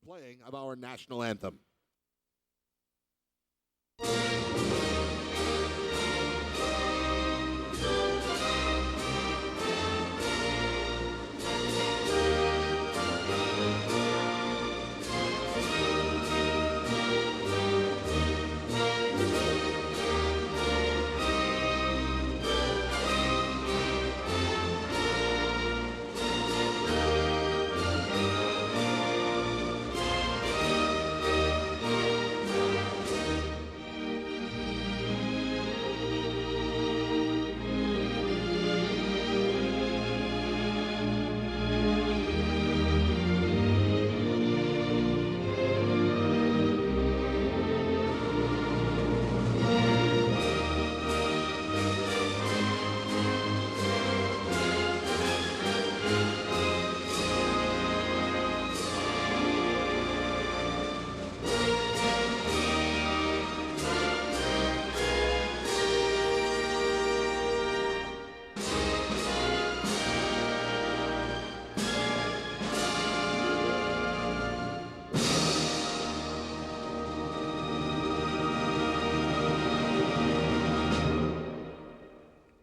playing of our national anthem.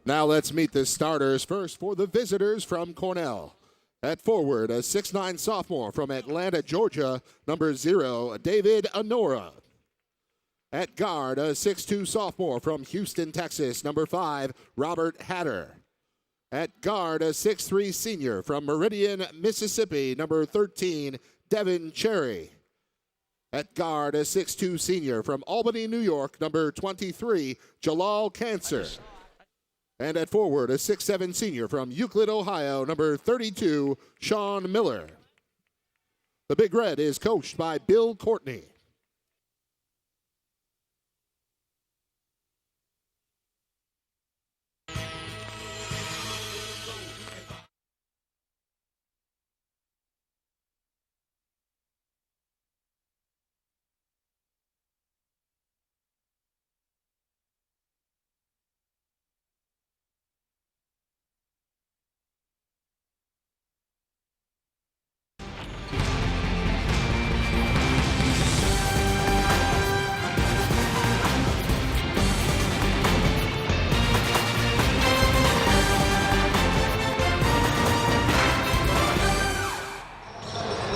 Now let's meet the starters. First for the visitors from Cornell. At forward, a 6'9 sophomore from Atlanta, Georgia, number 0, David Honora. At guard, a 6'2 sophomore from Houston, Texas, number 5, Robert Hatter. At guard, a 6'3 senior from Meridian, Mississippi, number 13, Devin Cherry. At guard, a 6'2 senior from Albany, New York, number 23, Jalal Cancer. And at forward, a 6'7 senior from Euclid, Ohio, number 32, Sean Miller. The Big Red is coached by Bill Courtney.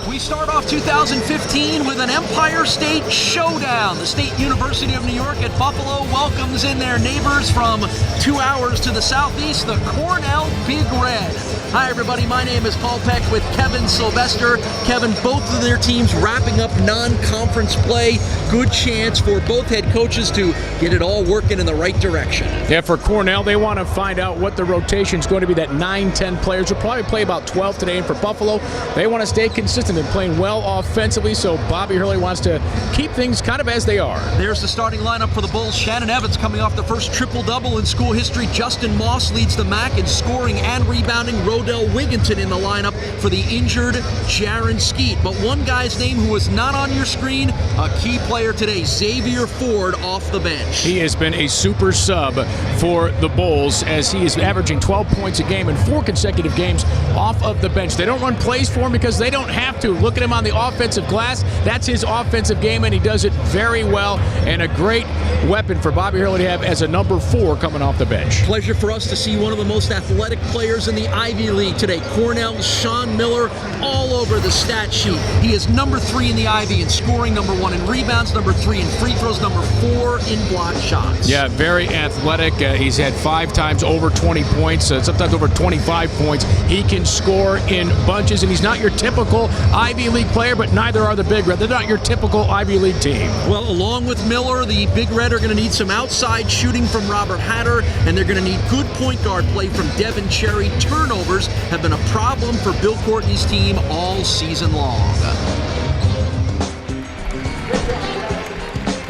We start off 2015 with an Empire State Showdown. The State University of New York at Buffalo welcomes in their neighbors from 2 hours to the southeast, the Cornell Big Red. Hi everybody, my name is Paul Peck with Kevin Sylvester. Kevin, both of their teams wrapping up non-conference play. Good chance for both head coaches to get it all working in the right direction. Yeah, for Cornell, they want to find out what the rotation is going to be. That 9-10 players will probably play about 12 today. And for Buffalo, they want to stay consistent and playing well offensively. So Bobby Hurley wants to keep things kind of as they are. There's the starting lineup for the Bulls. Shannon Evans coming off the first triple-double in school history. Justin Moss leads the MAC in scoring and rebounding. Rodell Wigginton in the lineup for the injured Jaron Skeet. But one guy's name who is not on your screen, a key player today, Xavier Ford off the bench. He has been a super sub for the Bulls as he is averaging 12 points a game in 4 consecutive games off of the bench. They don't run plays for him because they don't have to. Look at him on the offensive glass. That's his offensive game, and he does it very well. And a great weapon for Bobby Hurley to have as a number 4 coming off the bench. Pleasure for us to see one of the most athletic players in the Ivy League today. Cornell's Sean Miller all over the stat sheet. He is number 3 in the Ivy in scoring, number 1 in rebounds, number 3 in free throws, number 4 in block shots. Yeah, very athletic. He's had 5 times over 20 points, sometimes over 25 points. He can score in bunches, and he's not your typical Ivy League player, but neither are the Big Red. They're not your typical Ivy League team. Well, along with Miller, the Big Red are going to need some outside shooting from Robert Hatter, and they're going to need good point guard play from Devin Cherry. Turnovers have been a problem for Bill Courtney's team all season long.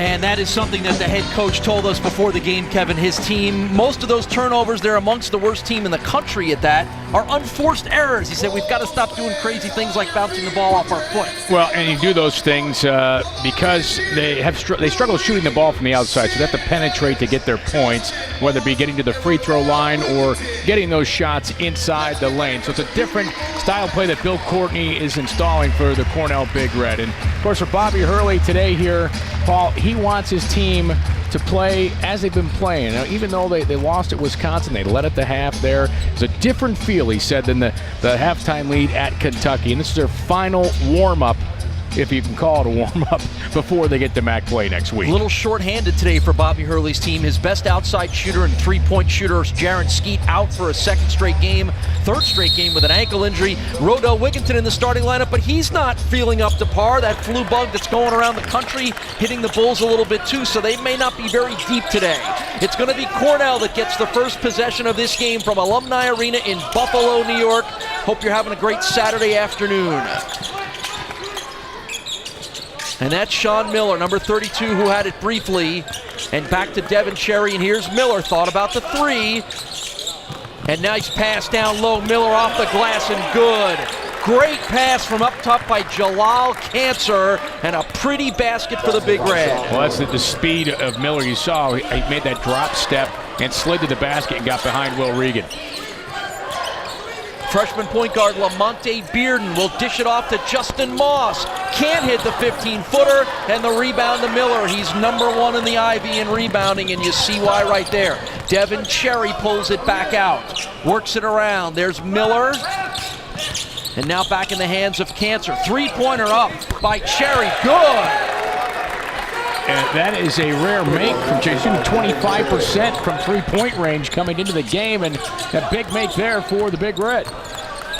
And that is something that the head coach told us before the game, Kevin. His team, most of those turnovers, they're amongst the worst team in the country at that, are unforced errors. He said, we've got to stop doing crazy things like bouncing the ball off our foot. Well, and you do those things because they struggle shooting the ball from the outside, so they have to penetrate to get their points, whether it be getting to the free throw line or getting those shots inside the lane. So it's a different style play that Bill Courtney is installing for the Cornell Big Red. And, of course, for Bobby Hurley today here, Paul, he wants his team to play as they've been playing. Now, even though they lost at Wisconsin, they led at the half there. It's a different feel, he said, than the halftime lead at Kentucky. And this is their final warm-up, if you can call it a warm-up, before they get to MAC play next week. A little short-handed today for Bobby Hurley's team. His best outside shooter and three-point shooter, Jaron Skeet, out for a third straight game with an ankle injury. Rodell Wigginton in the starting lineup, but he's not feeling up to par. That flu bug that's going around the country, hitting the Bulls a little bit too, so they may not be very deep today. It's going to be Cornell that gets the first possession of this game from Alumni Arena in Buffalo, New York. Hope you're having a great Saturday afternoon. And that's Sean Miller, number 32, who had it briefly. And back to Devin Cherry, and here's Miller. Thought about the three. And nice pass down low. Miller off the glass and good. Great pass from up top by Jalal Cancer, and a pretty basket for the Big Red. Well, that's the speed of Miller. You saw he made that drop step and slid to the basket and got behind Will Regan. Freshman point guard Lamonte Bearden will dish it off to Justin Moss. Can't hit the 15-footer, and the rebound to Miller. He's number one in the Ivy in rebounding, and you see why right there. Devin Cherry pulls it back out, works it around. There's Miller, and now back in the hands of Cancer. Three-pointer up by Cherry, good. And that is a rare make from Cherry, shooting 25% from three-point range coming into the game, and a big make there for the Big Red.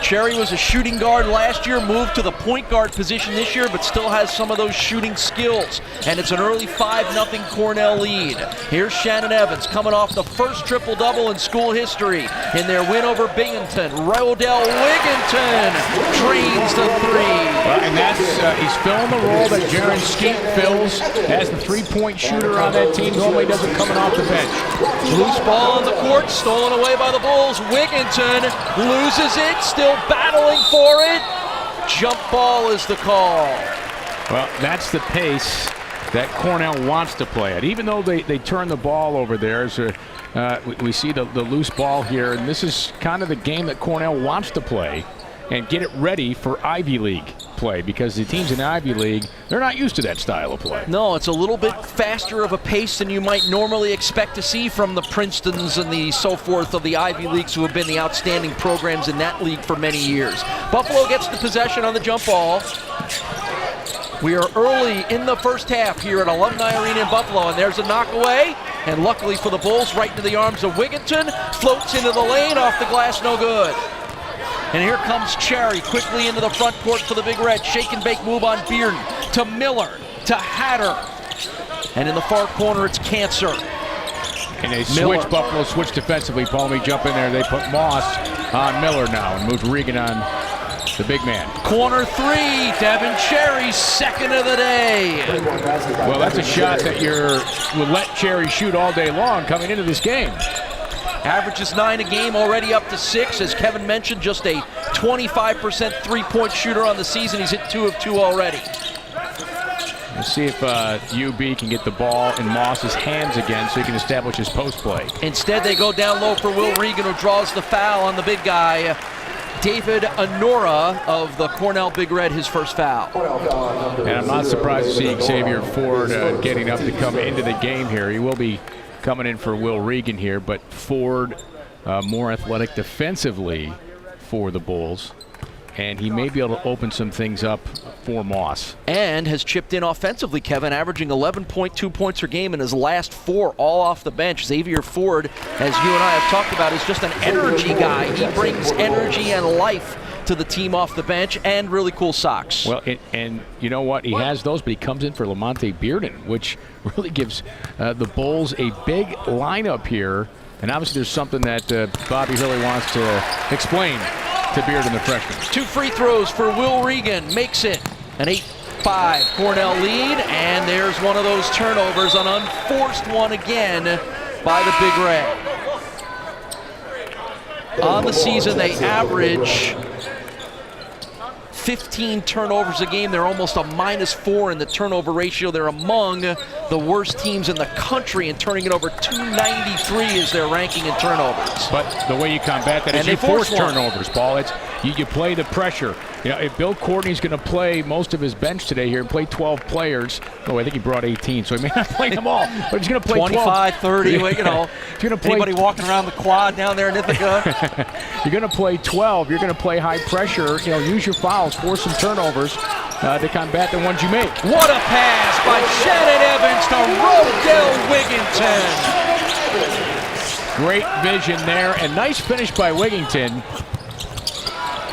Cherry was a shooting guard last year, moved to the point guard position this year, but still has some of those shooting skills. And it's an early 5-0 Cornell lead. Here's Shannon Evans coming off the first triple-double in school history in their win over Binghamton. Rodell Wigginton drains the three. And that's he's filling the role that Jaron Skeet fills as the three-point shooter on that team. Normally doesn't coming off the bench. Loose ball on the court, stolen away by the Bulls. Wigginton loses it, still battling for it. Jump ball is the call. Well, that's the pace that Cornell wants to play at. Even though they turn the ball over there, we see the loose ball here, and this is kind of the game that Cornell wants to play and get it ready for Ivy League play, because the teams in the Ivy League, they're not used to that style of play. No, it's a little bit faster of a pace than you might normally expect to see from the Princetons and the so forth of the Ivy Leagues, who have been the outstanding programs in that league for many years. Buffalo gets the possession on the jump ball. We are early in the first half here at Alumni Arena in Buffalo, and there's a knockaway, and luckily for the Bulls, right into the arms of Wigginton, floats into the lane, off the glass, no good. And here comes Cherry quickly into the front court for the Big Red. Shake and bake move on Bearden to Miller to Hatter. And in the far corner, it's Cancer. And they switch, Buffalo switch defensively. Paul, me jump in there. They put Moss on Miller now and moved Regan on the big man. Corner three, Devin Cherry, second of the day. Well, that's a shot that will let Cherry shoot all day long coming into this game. Averages 9 a game, already up to 6. As Kevin mentioned, just a 25% three-point shooter on the season. He's hit 2 of 2 already. Let's see if UB can get the ball in Moss's hands again so he can establish his post play. Instead, they go down low for Will Regan, who draws the foul on the big guy, David Anora of the Cornell Big Red, his first foul. And I'm not surprised to see Xavier Ford getting up to come into the game here. He will be coming in for Will Regan here, but Ford more athletic defensively for the Bulls, and he may be able to open some things up for Moss. And has chipped in offensively, Kevin, averaging 11.2 points per game in his last 4, all off the bench. Xavier Ford, as you and I have talked about, is just an energy guy. He brings energy and life to the team off the bench, and really cool socks. Well, and you know what? He has those, but he comes in for Lamonte Bearden, which really gives the Bulls a big lineup here. And obviously there's something that Bobby Hurley wants to explain to Bearden, the freshman. 2 free throws for Will Regan, makes it an 6-5, Cornell lead, and there's one of those turnovers, an unforced one again by the Big Red. On the season, they average 15 turnovers a game. They're almost a -4 in the turnover ratio. They're among the worst teams in the country in turning it over. 293 is their ranking in turnovers. But the way you combat that is you force turnovers, Paul. It's you play the pressure. You know, if Bill Courtney's going to play most of his bench today here and play 12 players, I think he brought 18, so he may not play them all, but he's going to play 25, 30, you know. You're gonna play, anybody walking around the quad down there in Ithaca? You're going to play 12. You're going to play high pressure. You know, use your fouls, force some turnovers to combat the ones you make. What a pass by Shannon Evans to Rodell Wigginton. Great vision there, and nice finish by Wigginton.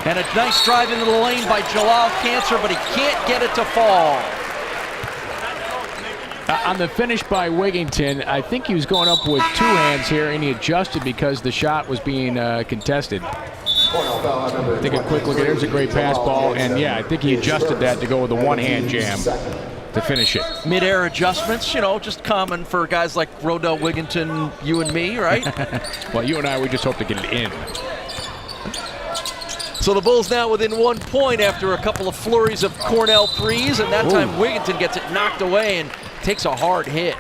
And a nice drive into the lane by Jalal Cancer, but he can't get it to fall. On the finish by Wigginton, I think he was going up with two hands here, and he adjusted because the shot was being contested. Take a quick look at it. There's a great pass ball, and yeah, I think he adjusted that to go with a one-hand jam to finish it. Mid-air adjustments, you know, just common for guys like Rodell Wigginton, you and me, right? Well, you and I, we just hope to get it in. So the Bulls now within 1 point after a couple of flurries of Cornell threes, and that time Wigginton gets it knocked away and takes a hard hit.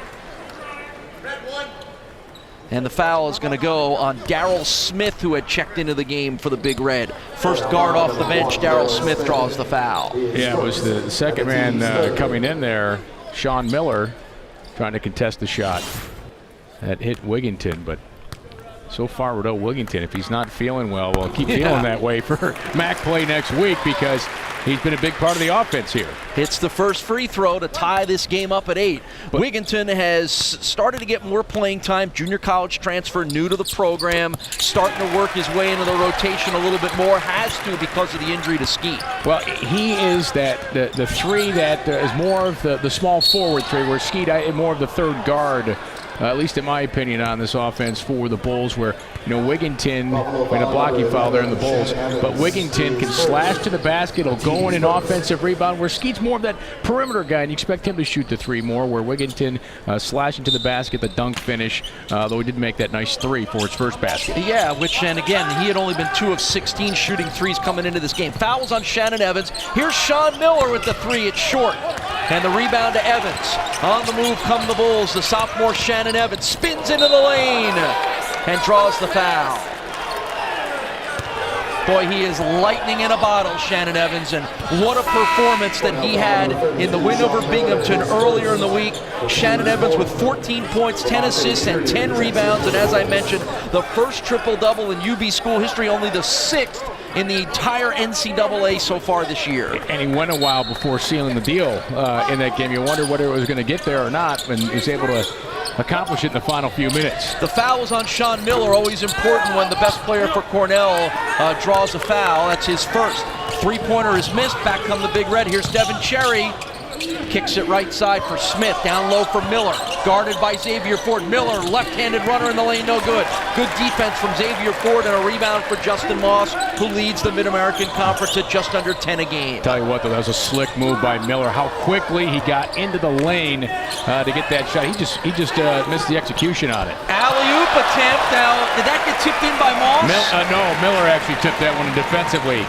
And the foul is going to go on Darryl Smith, who had checked into the game for the Big Red. First guard off the bench, Darryl Smith draws the foul. Yeah, it was the second man coming in there, Sean Miller, trying to contest the shot. That hit Wigginton, but so far, Rodell Wigginton, if he's not feeling well, keep feeling that way for MAC play next week because he's been a big part of the offense here. Hits the first free throw to tie this game up at 8. Wigginton has started to get more playing time. Junior college transfer, new to the program, starting to work his way into the rotation a little bit more. Has to because of the injury to Skeet. Well, he is the three that is more of the small forward three, where Skeet more of the third guard. At least in my opinion, on this offense for the Bulls, where, you know, Wigginton, in a blocking foul there in the Bulls, but Wigginton can slash to the basket, he'll go in an offensive rebound, where Skeet's more of that perimeter guy, and you expect him to shoot the three more, where Wigginton slashing to the basket, the dunk finish, though he did make that nice three for his first basket. Yeah, and again, he had only been 2 of 16 shooting threes coming into this game. Fouls on Shannon Evans. Here's Sean Miller with the three, it's short. And the rebound to Evans. On the move come the Bulls, the sophomore Shannon Evans spins into the lane and draws the foul. Boy, he is lightning in a bottle, Shannon Evans, and what a performance that he had in the win over Binghamton earlier in the week. Shannon Evans with 14 points, 10 assists, and 10 rebounds, and as I mentioned, the first triple-double in UB school history, only the 6th in the entire NCAA so far this year. And he went a while before sealing the deal in that game. You wonder whether it was going to get there or not, and he was able to accomplish it in the final few minutes. The foul was on Sean Miller, always important when the best player for Cornell draws a foul. That's his first. Three-pointer is missed. Back come the Big Red. Here's Devin Cherry. Kicks it right side for Smith. Down low for Miller. Guarded by Xavier Ford. Miller, left-handed runner in the lane, no good. Good defense from Xavier Ford and a rebound for Justin Moss, who leads the Mid-American Conference at just under 10 a game. Tell you what, though, that was a slick move by Miller. How quickly he got into the lane to get that shot. He just missed the execution on it. Alley-oop attempt. Now, did that get tipped in by Moss? No, Miller actually tipped that one defensively.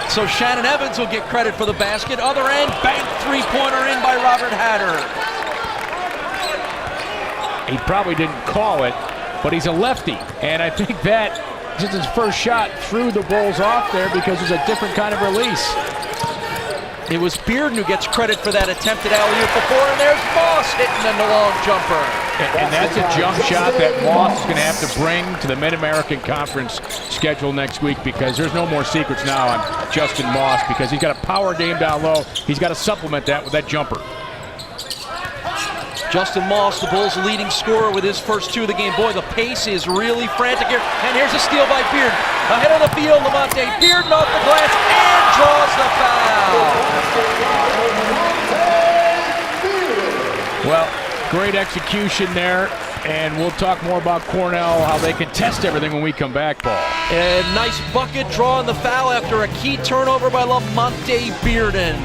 So Shannon Evans will get credit for the basket. Other end, bank three-pointer in by Robert Hatter. He probably didn't call it, but he's a lefty. And I think that, just his first shot, threw the Bulls off there because it's a different kind of release. It was Bearden who gets credit for that attempted alley-oop before, and there's Moss hitting the long jumper. And that's a jump shot that Moss is going to have to bring to the Mid-American Conference schedule next week, because there's no more secrets now on Justin Moss, because he's got a power game down low. He's got to supplement that with that jumper. Justin Moss, the Bulls' leading scorer with his first 2 of the game. Boy, the pace is really frantic here. And here's a steal by Bearden. Ahead of the field, Lamonte Bearden off the glass and draws the foul. Well, great execution there. And we'll talk more about Cornell, how they contest everything when we come back, Paul. And nice bucket drawing the foul after a key turnover by Lamonte Bearden.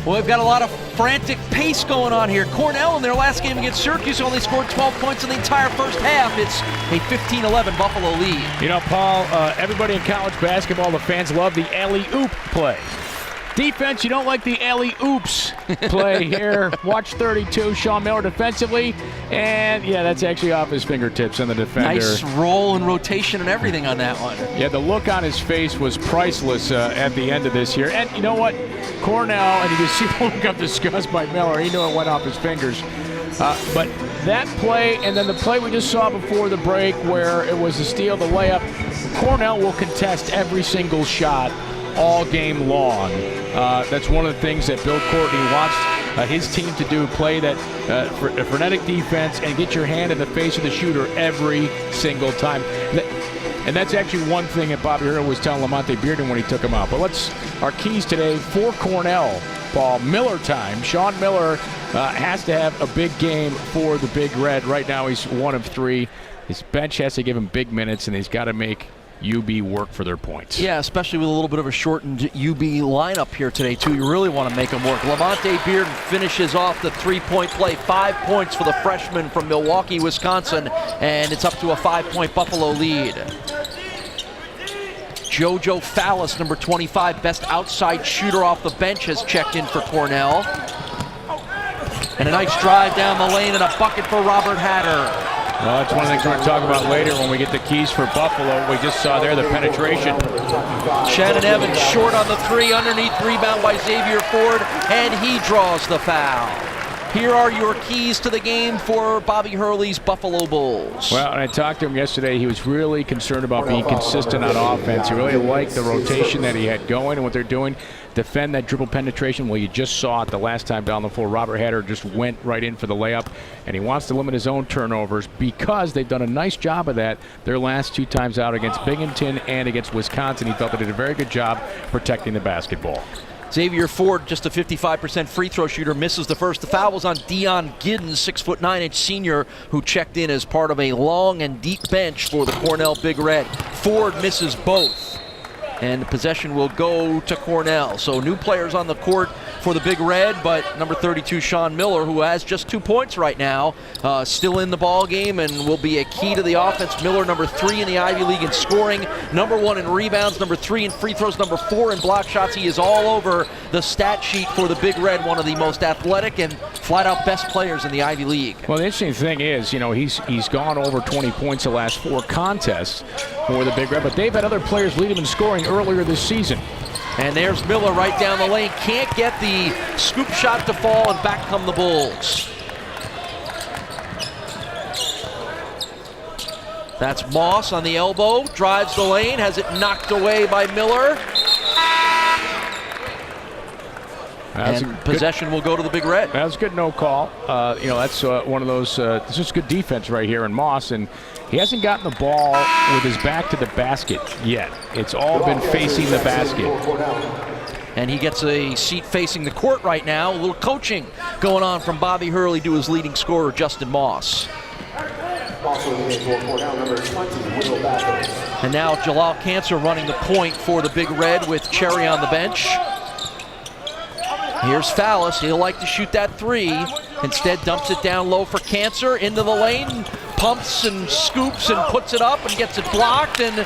Well, we've got a lot of frantic pace going on here. Cornell in their last game against Syracuse only scored 12 points in the entire first half. It's a 15-11 Buffalo lead. You know, Paul, everybody in college basketball, the fans love the alley-oop play. Defense, you don't like the alley-oops play here. Watch 32, Sean Miller defensively. And, yeah, that's actually off his fingertips on the defender. Nice roll and rotation and everything on that one. Yeah, the look on his face was priceless at the end of this here. And you know what? Cornell, and you can see the look of disgust by Miller. He knew it went off his fingers. But that play and then the play we just saw before the break where it was a steal, the layup, Cornell will contest every single shot all game long. That's one of the things that Bill Courtney wants his team to do, play that frenetic defense and get your hand in the face of the shooter every single time. And that's actually one thing that Bobby Hurley was telling Lamonte Bearden when he took him out. But our keys today for Cornell, Paul, Miller time. Sean Miller has to have a big game for the Big Red. Right now he's 1 of 3. His bench has to give him big minutes, and he's got to make UB work for their points. Yeah, especially with a little bit of a shortened UB lineup here today, too. You really want to make them work. Lamonte Bearden finishes off the three-point play. 5 points for the freshman from Milwaukee, Wisconsin, and it's up to a 5-point Buffalo lead. JoJo Fallis, number 25, best outside shooter off the bench, has checked in for Cornell. And a nice drive down the lane and a bucket for Robert Hatter. Well, that's one of the things we're going to talk about later when we get the keys for Buffalo. We just saw there the penetration. Shannon Evans short on the 3, underneath rebound by Xavier Ford, and he draws the foul. Here are your keys to the game for Bobby Hurley's Buffalo Bulls. Well, and I talked to him yesterday. He was really concerned about being consistent on offense. He really liked the rotation that he had going and what they're doing. Defend that dribble penetration. Well, you just saw it the last time down the floor. Robert Hatter just went right in for the layup, and he wants to limit his own turnovers because they've done a nice job of that their last 2 times out against Binghamton and against Wisconsin. He felt they did a very good job protecting the basketball. Xavier Ford, just a 55% free throw shooter, misses the first. The foul was on Dion Giddens, 6'9" senior, who checked in as part of a long and deep bench for the Cornell Big Red. Ford misses both, and the possession will go to Cornell. So new players on the court for the Big Red, but number 32, Sean Miller, who has just 2 points right now, still in the ball game and will be a key to the offense. Miller, number 3 in the Ivy League in scoring, number 1 in rebounds, number 3 in free throws, number 4 in block shots. He is all over the stat sheet for the Big Red, one of the most athletic and flat-out best players in the Ivy League. Well, the interesting thing is, you know, he's gone over 20 points the last 4 contests for the Big Red, but they've had other players lead him in scoring earlier this season. And there's Miller right down the lane. Can't get the scoop shot to fall, and back come the Bulls. That's Moss on the elbow, drives the lane, has it knocked away by Miller. And possession will go to the Big Red. That was a good no call. You know, that's one of those, this is good defense right here in Moss, and he hasn't gotten the ball with his back to the basket yet. It's all been facing the basket. And he gets a seat facing the court right now. A little coaching going on from Bobby Hurley to his leading scorer, Justin Moss. And now Jalal Cancer running the point for the Big Red with Cherry on the bench. Here's Fallis. He'll like to shoot that 3. Instead, dumps it down low for Cancer. Into the lane. Pumps and scoops and puts it up and gets it blocked. And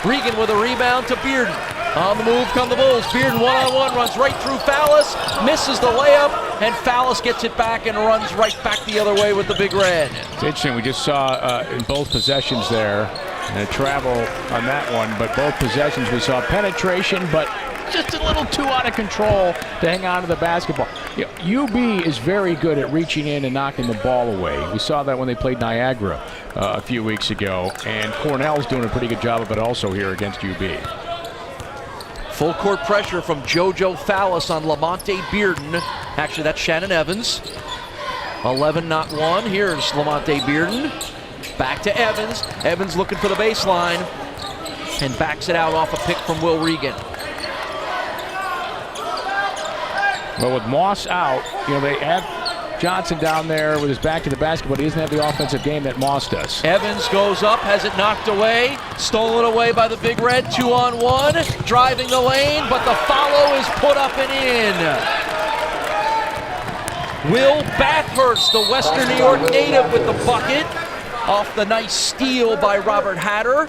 Regan with a rebound to Bearden. On the move come the Bulls. Bearden one-on-one runs right through Fallis. Misses the layup. And Fallis gets it back and runs right back the other way with the Big Red. It's interesting. We just saw in both possessions there, and a travel on that one, but both possessions we saw penetration, but just a little too out of control to hang on to the basketball. You know, UB is very good at reaching in and knocking the ball away. We saw that when they played Niagara a few weeks ago, and Cornell's doing a pretty good job of it also here against UB. Full court pressure from JoJo Fallis on Lamonte Bearden. Actually, that's Shannon Evans. 11 not 1. Here's Lamonte Bearden. Back to Evans. Evans looking for the baseline and backs it out off a pick from Will Regan. Well, with Moss out, you know, they have Johnson down there with his back to the basket, but he doesn't have the offensive game that Moss does. Evans goes up, has it knocked away, stolen away by the Big Red, 2-on-1, driving the lane, but the follow is put up and in. Will Bathurst, the Western New York native, with the bucket off the nice steal by Robert Hatter.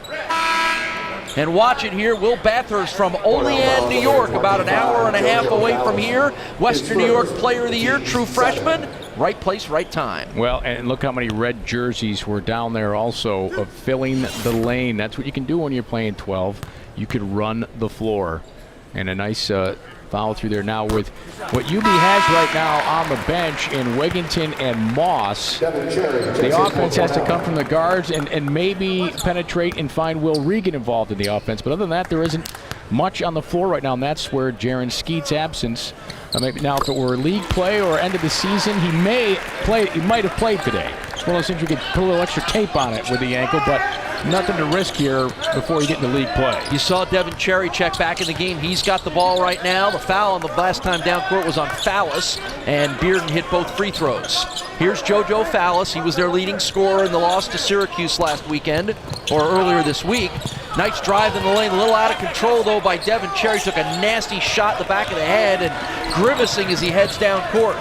And watch it here, Will Bathurst from Olean, New York, about an hour and a half away from here. Western New York Player of the Year, true freshman. Right place, right time. Well, and look how many red jerseys were down there also of filling the lane. That's what you can do when you're playing 12. You could run the floor. And a nice foul through there now with what UB has right now on the bench in Wigginton and Moss. The offense has to come from the guards and maybe penetrate and find Will Regan involved in the offense. But other than that, there isn't much on the floor right now, and that's where Jaron Skeet's absence. Maybe now, if it were league play or end of the season, he might have played today. It's one of those things you could put a little extra tape on it with the ankle, but nothing to risk here before you get into league play. You saw Devin Cherry check back in the game. He's got the ball right now. The foul on the last time down court was on Fallis, and Bearden hit both free throws. Here's JoJo Fallis. He was their leading scorer in the loss to Syracuse last weekend, or earlier this week. Nice drive in the lane, a little out of control though by Devin Cherry. Took a nasty shot in the back of the head and grimacing as he heads down court.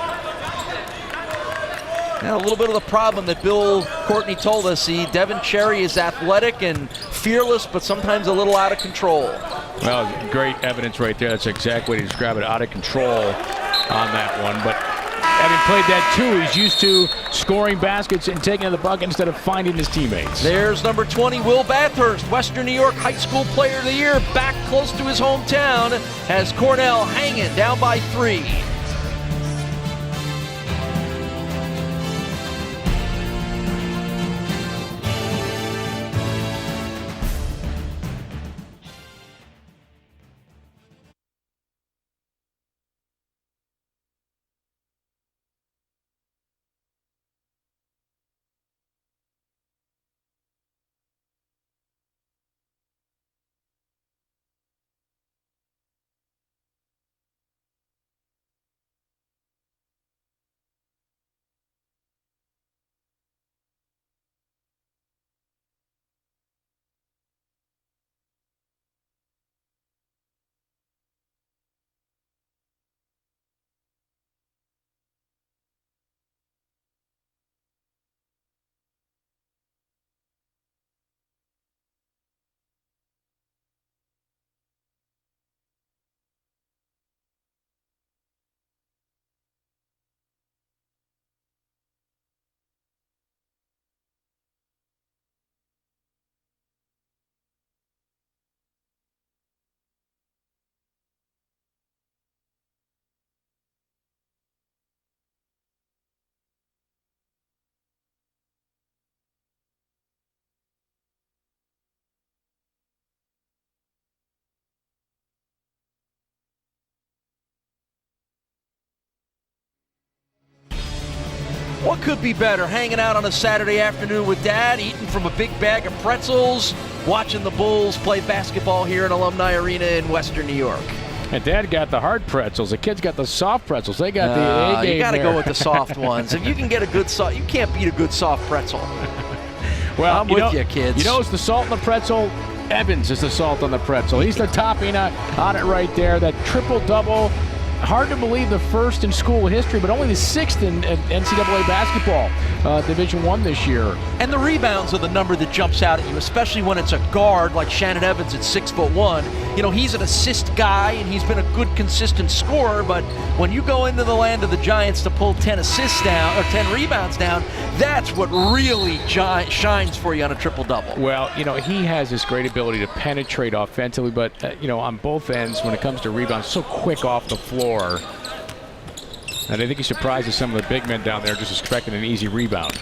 Now, a little bit of the problem that Bill Courtney told us. Devin Cherry is athletic and fearless, but sometimes a little out of control. Well, great evidence right there. That's exactly what he described it, out of control on that one. But having played that too, he's used to scoring baskets and taking the bucket instead of finding his teammates. There's number 20, Will Bathurst, Western New York High School Player of the Year, back close to his hometown, has Cornell hanging down by 3. What could be better? Hanging out on a Saturday afternoon with Dad, eating from a big bag of pretzels, watching the Bulls play basketball here in Alumni Arena in Western New York. And Dad got the hard pretzels. The kids got the soft pretzels. They got the A game. You got to there. go with the soft ones. If you can get a good soft, you can't beat a good soft pretzel. Well, I'm with you, kids. You know it's the salt on the pretzel? Evans is the salt on the pretzel. He's the topping on it right there. That triple-double. Hard to believe, the first in school history, but only the 6th in NCAA basketball, Division I this year. And the rebounds are the number that jumps out at you, especially when it's a guard like Shannon Evans at 6'1". You know, he's an assist guy, and he's been a good, consistent scorer, but when you go into the land of the Giants to pull 10 assists down, or 10 rebounds down, that's what really shines for you on a triple-double. Well, you know, he has this great ability to penetrate offensively, but, you know, on both ends, when it comes to rebounds, so quick off the floor. And I think he surprises some of the big men down there just expecting an easy rebound.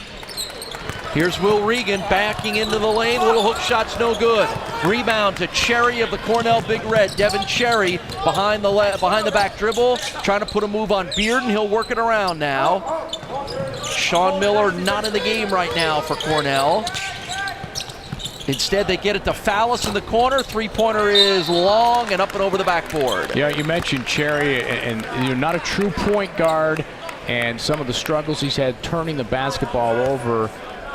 Here's Will Regan backing into the lane. Little hook shot's no good. Rebound to Cherry of the Cornell Big Red. Devin Cherry behind the back dribble, trying to put a move on Bearden. He'll work it around now. Sean Miller not in the game right now for Cornell. Instead, they get it to Fallis in the corner. Three-pointer is long and up and over the backboard. Yeah, you mentioned Cherry, and you're not a true point guard, and some of the struggles he's had turning the basketball over.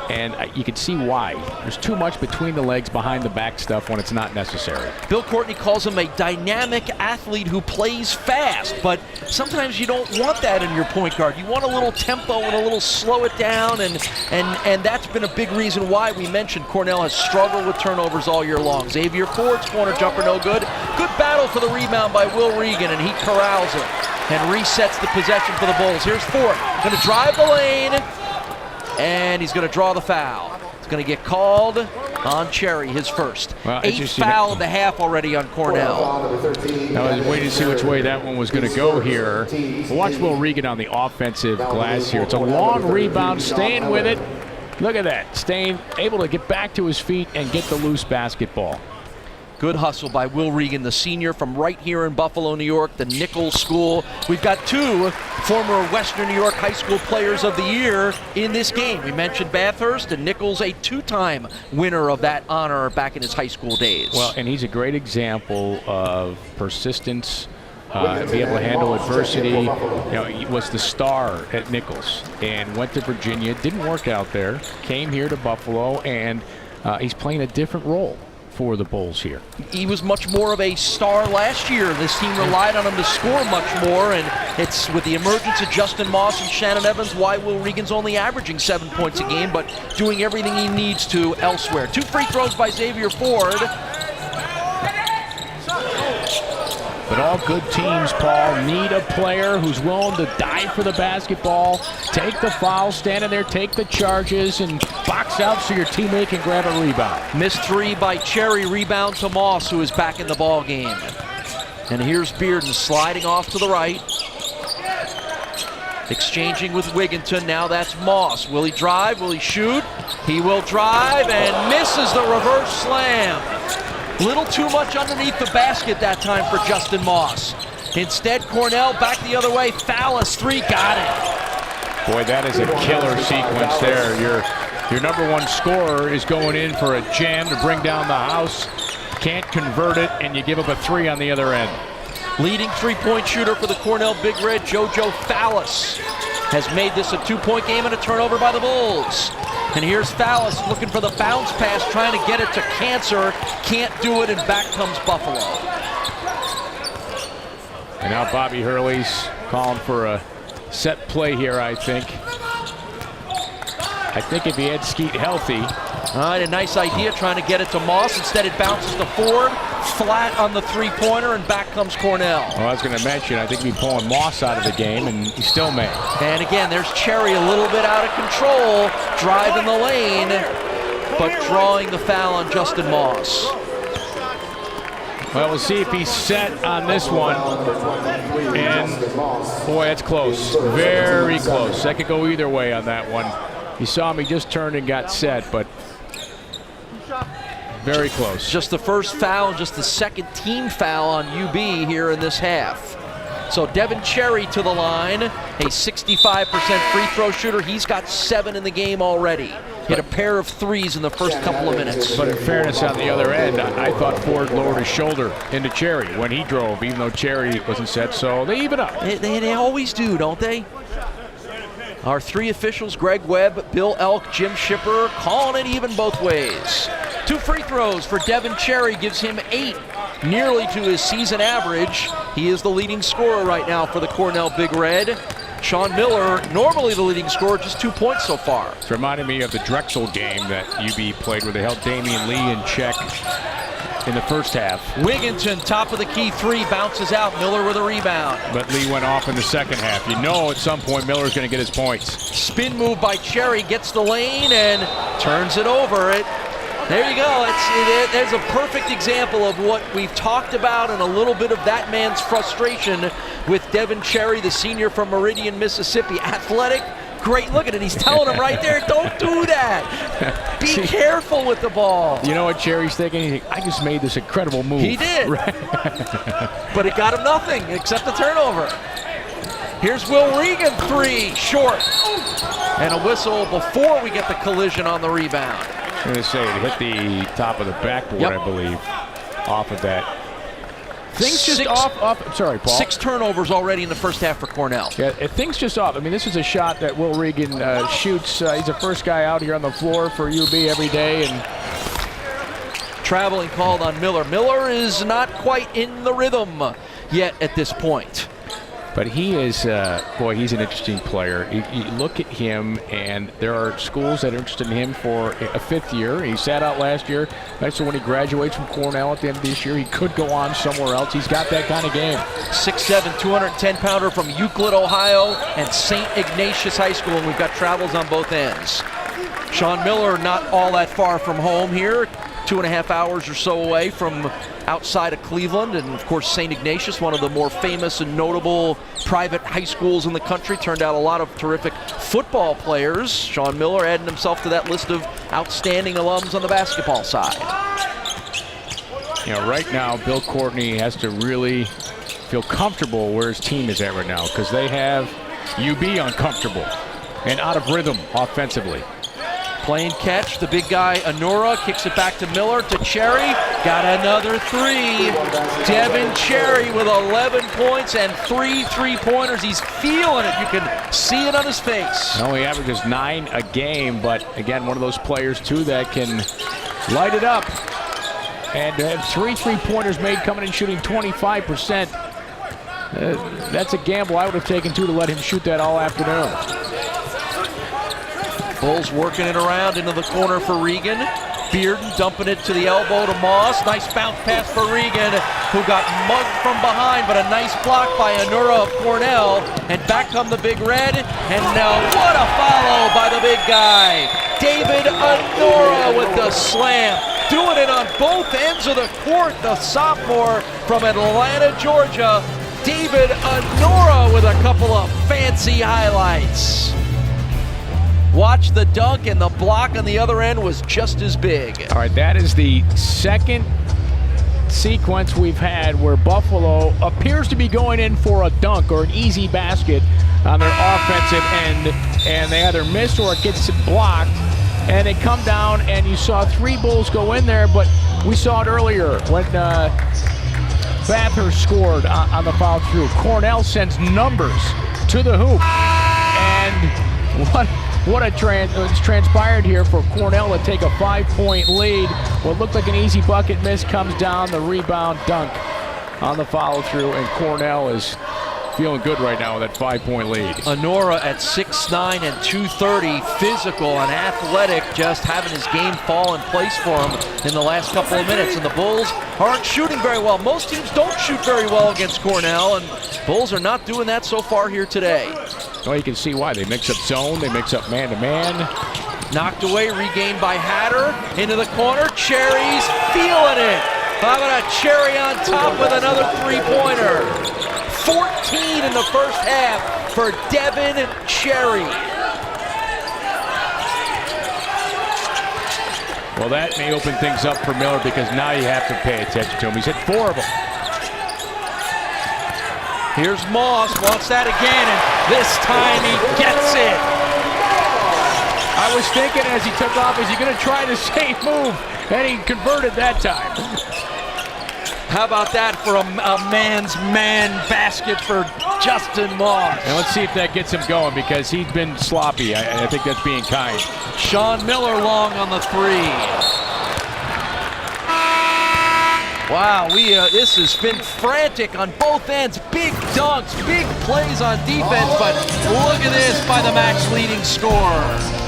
And you can see why. There's too much between the legs, behind the back stuff when it's not necessary. Bill Courtney calls him a dynamic athlete who plays fast, but sometimes you don't want that in your point guard. You want a little tempo and a little slow it down, and that's been a big reason why we mentioned Cornell has struggled with turnovers all year long. Xavier Ford's corner jumper no good. Good battle for the rebound by Will Regan, and he corrals it and resets the possession for the Bulls. Here's Ford, going to drive the lane, and he's going to draw the foul. It's going to get called on Cherry, his first. Well, 8th foul of the half already on Cornell. I was waiting to see which way that one was going to go here. Watch Will Regan on the offensive glass here. It's a long rebound, staying with it. Look at that, staying able to get back to his feet and get the loose basketball. Good hustle by Will Regan, the senior from right here in Buffalo, New York, the Nichols School. We've got 2 former Western New York High School Players of the Year in this game. We mentioned Bathurst, and Nichols a 2-time winner of that honor back in his high school days. Well, and he's a great example of persistence, be able to handle adversity. You know, he was the star at Nichols and went to Virginia, didn't work out there, came here to Buffalo, and he's playing a different role for the Bulls here. He was much more of a star last year. This team relied on him to score much more, and it's with the emergence of Justin Moss and Shannon Evans why Will Regan's only averaging 7 points a game, but doing everything he needs to elsewhere. 2 free throws by Xavier Ford. But all good teams, Paul, need a player who's willing to dive for the basketball, take the foul, stand in there, take the charges, and box out so your teammate can grab a rebound. Missed 3 by Cherry, rebound to Moss, who is back in the ball game. And here's Bearden sliding off to the right. Exchanging with Wigginton, now that's Moss. Will he drive, will he shoot? He will drive and misses the reverse slam. Little too much underneath the basket that time for Justin Moss. Instead, Cornell back the other way. Fallis 3, got it. Boy, that is a killer sequence there. Your number 1 scorer is going in for a jam to bring down the house. Can't convert it, and you give up a 3 on the other end. Leading 3-point shooter for the Cornell Big Red, JoJo Fallis, has made this a 2-point game and a turnover by the Bulls. And here's Fallis looking for the bounce pass, trying to get it to Cancer. Can't do it, and back comes Buffalo. And now Bobby Hurley's calling for a set play here, I think. I think if he had Skeet healthy. All right, a nice idea trying to get it to Moss. Instead, it bounces to Ford. Flat on the 3-pointer, and back comes Cornell. Well, I was going to mention, I think he'd be pulling Moss out of the game, and he still may. And again, there's Cherry a little bit out of control, driving the lane, but drawing the foul on Justin Moss. Well, we'll see if he's set on this one. And, boy, that's close. Very close. That could go either way on that one. You saw him, he just turned and got set, but very close. Just the first foul, just the second team foul on UB here in this half. So Devin Cherry to the line, a 65% free throw shooter. He's got 7 in the game already. Hit a pair of 3s in the first couple of minutes. But in fairness, on the other end, I thought Ford lowered his shoulder into Cherry when he drove, even though Cherry wasn't set, so they even up. They always do, don't they? Our 3 officials, Greg Webb, Bill Elk, Jim Shipper, calling it even both ways. 2 free throws for Devin Cherry gives him 8, nearly to his season average. He is the leading scorer right now for the Cornell Big Red. Sean Miller, normally the leading scorer, just 2 points so far. It's reminding me of the Drexel game that UB played where they held Damian Lee in check in the first half. Wigginton, top of the key 3, bounces out. Miller with a rebound. But Lee went off in the second half. You know at some point Miller's going to get his points. Spin move by Cherry, gets the lane and turns it over. There you go. There's a perfect example of what we've talked about and a little bit of that man's frustration with Devin Cherry, the senior from Meridian, Mississippi. Athletic, great. Look at it. He's telling him right there, don't do that. Be careful with the ball. You know what Cherry's thinking? I just made this incredible move. He did. Right. But it got him nothing except the turnover. Here's Will Regan, 3, short. And a whistle before we get the collision on the rebound. I'm going to say it hit the top of the backboard, yep. I believe, off of that. Things just off. Sorry, Paul. 6 turnovers already in the first half for Cornell. Yeah, things just off. I mean, this is a shot that Will Regan shoots. He's the first guy out here on the floor for UB every day, and traveling called on Miller. Miller is not quite in the rhythm yet at this point. But he is, boy, he's an interesting player. You look at him, and there are schools that are interested in him for a 5th year. He sat out last year. So when he graduates from Cornell at the end of this year, he could go on somewhere else. He's got that kind of game. 6'7", 210-pounder from Euclid, Ohio, and St. Ignatius High School, and we've got travels on both ends. Sean Miller not all that far from home here, 2.5 hours or so away from outside of Cleveland, and of course St. Ignatius, one of the more famous and notable private high schools in the country, turned out a lot of terrific football players. Sean Miller adding himself to that list of outstanding alums on the basketball side. You know, right now Bill Courtney has to really feel comfortable where his team is at right now, because they have UB uncomfortable and out of rhythm offensively. Playing catch, the big guy Anura kicks it back to Miller, to Cherry, got another 3. Devin Cherry with 11 points and 3 3-pointers. He's feeling it. You can see it on his face. No, he averages 9 a game, but again, one of those players too that can light it up. And to have 3 3-pointers made, coming in shooting 25%. That's a gamble I would have taken too, to let him shoot that all afternoon. Bulls working it around into the corner for Regan. Bearden dumping it to the elbow to Moss. Nice bounce pass for Regan, who got mugged from behind, but a nice block by Anura of Cornell. And back come the Big Red. And now what a follow by the big guy. David Anura with the slam. Doing it on both ends of the court. The sophomore from Atlanta, Georgia. David Anura with a couple of fancy highlights. Watch the dunk, and the block on the other end was just as big. All right, that is the second sequence we've had where Buffalo appears to be going in for a dunk or an easy basket on their offensive end, and they either miss or it gets blocked, and they come down, and you saw 3 Bulls go in there, but we saw it earlier when Bathurst scored on the foul through. Cornell sends numbers to the hoop, and what it's transpired here for Cornell to take a 5-point lead. What looked like an easy bucket miss comes down, the rebound dunk on the follow through, and Cornell is feeling good right now with that 5-point lead. Anura at 6'9" and 230, physical and athletic, just having his game fall in place for him in the last couple of minutes. And the Bulls aren't shooting very well. Most teams don't shoot very well against Cornell, and Bulls are not doing that so far here today. Well, you can see why. They mix up zone, they mix up man-to-man. Knocked away, regained by Hatter, into the corner. Cherry's feeling it. How about a Cherry on top with another 3-pointer? 14 in the first half for Devin Cherry. Well, that may open things up for Miller, because now you have to pay attention to him. He's hit 4 of them. Here's Moss, wants that again, and this time he gets it. I was thinking as he took off, is he going to try the same move? And he converted that time. How about that for a man's man basket for Justin Moss? And let's see if that gets him going, because he's been sloppy. I think that's being kind. Sean Miller long on the 3. Wow, this has been frantic on both ends. Big dunks, big plays on defense, but look at this by the match leading scorer.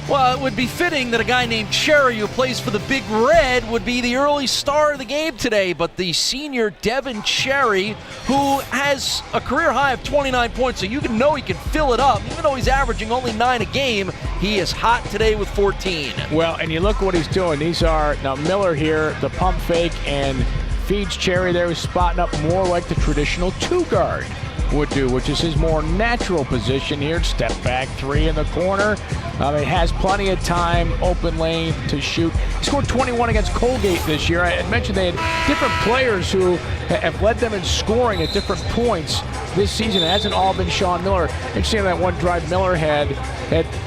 Well, it would be fitting that a guy named Cherry, who plays for the Big Red, would be the early star of the game today. But the senior Devin Cherry, who has a career high of 29 points, so you can know he can fill it up. Even though he's averaging only 9 a game, he is hot today with 14. Well, and you look what he's doing. These are, now Miller here, the pump fake, and feeds Cherry there, who's spotting up more like the traditional 2-guard would do, which is his more natural position here. Step back 3 in the corner. It has plenty of time, open lane to shoot. He scored 21 against Colgate this year. I mentioned they had different players who have led them in scoring at different points this season. It hasn't all been Sean Miller. Interesting that one drive Miller had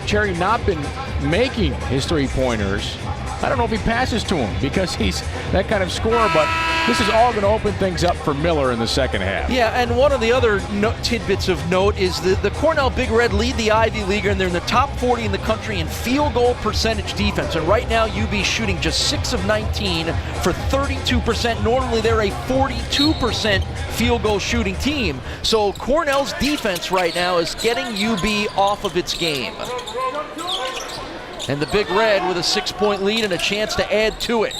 Cherry not been making his 3-pointers. I don't know if he passes to him because he's that kind of scorer, but this is all going to open things up for Miller in the second half. Yeah, and one of the other tidbits of note is the Cornell Big Red lead the Ivy League, and they're in the top 40 in the country in field goal percentage defense. And right now, UB shooting just 6 of 19 for 32%. Normally, they're a 42% field goal shooting team. So Cornell's defense right now is getting UB off of its game. And the Big Red with a 6-point lead and a chance to add to it.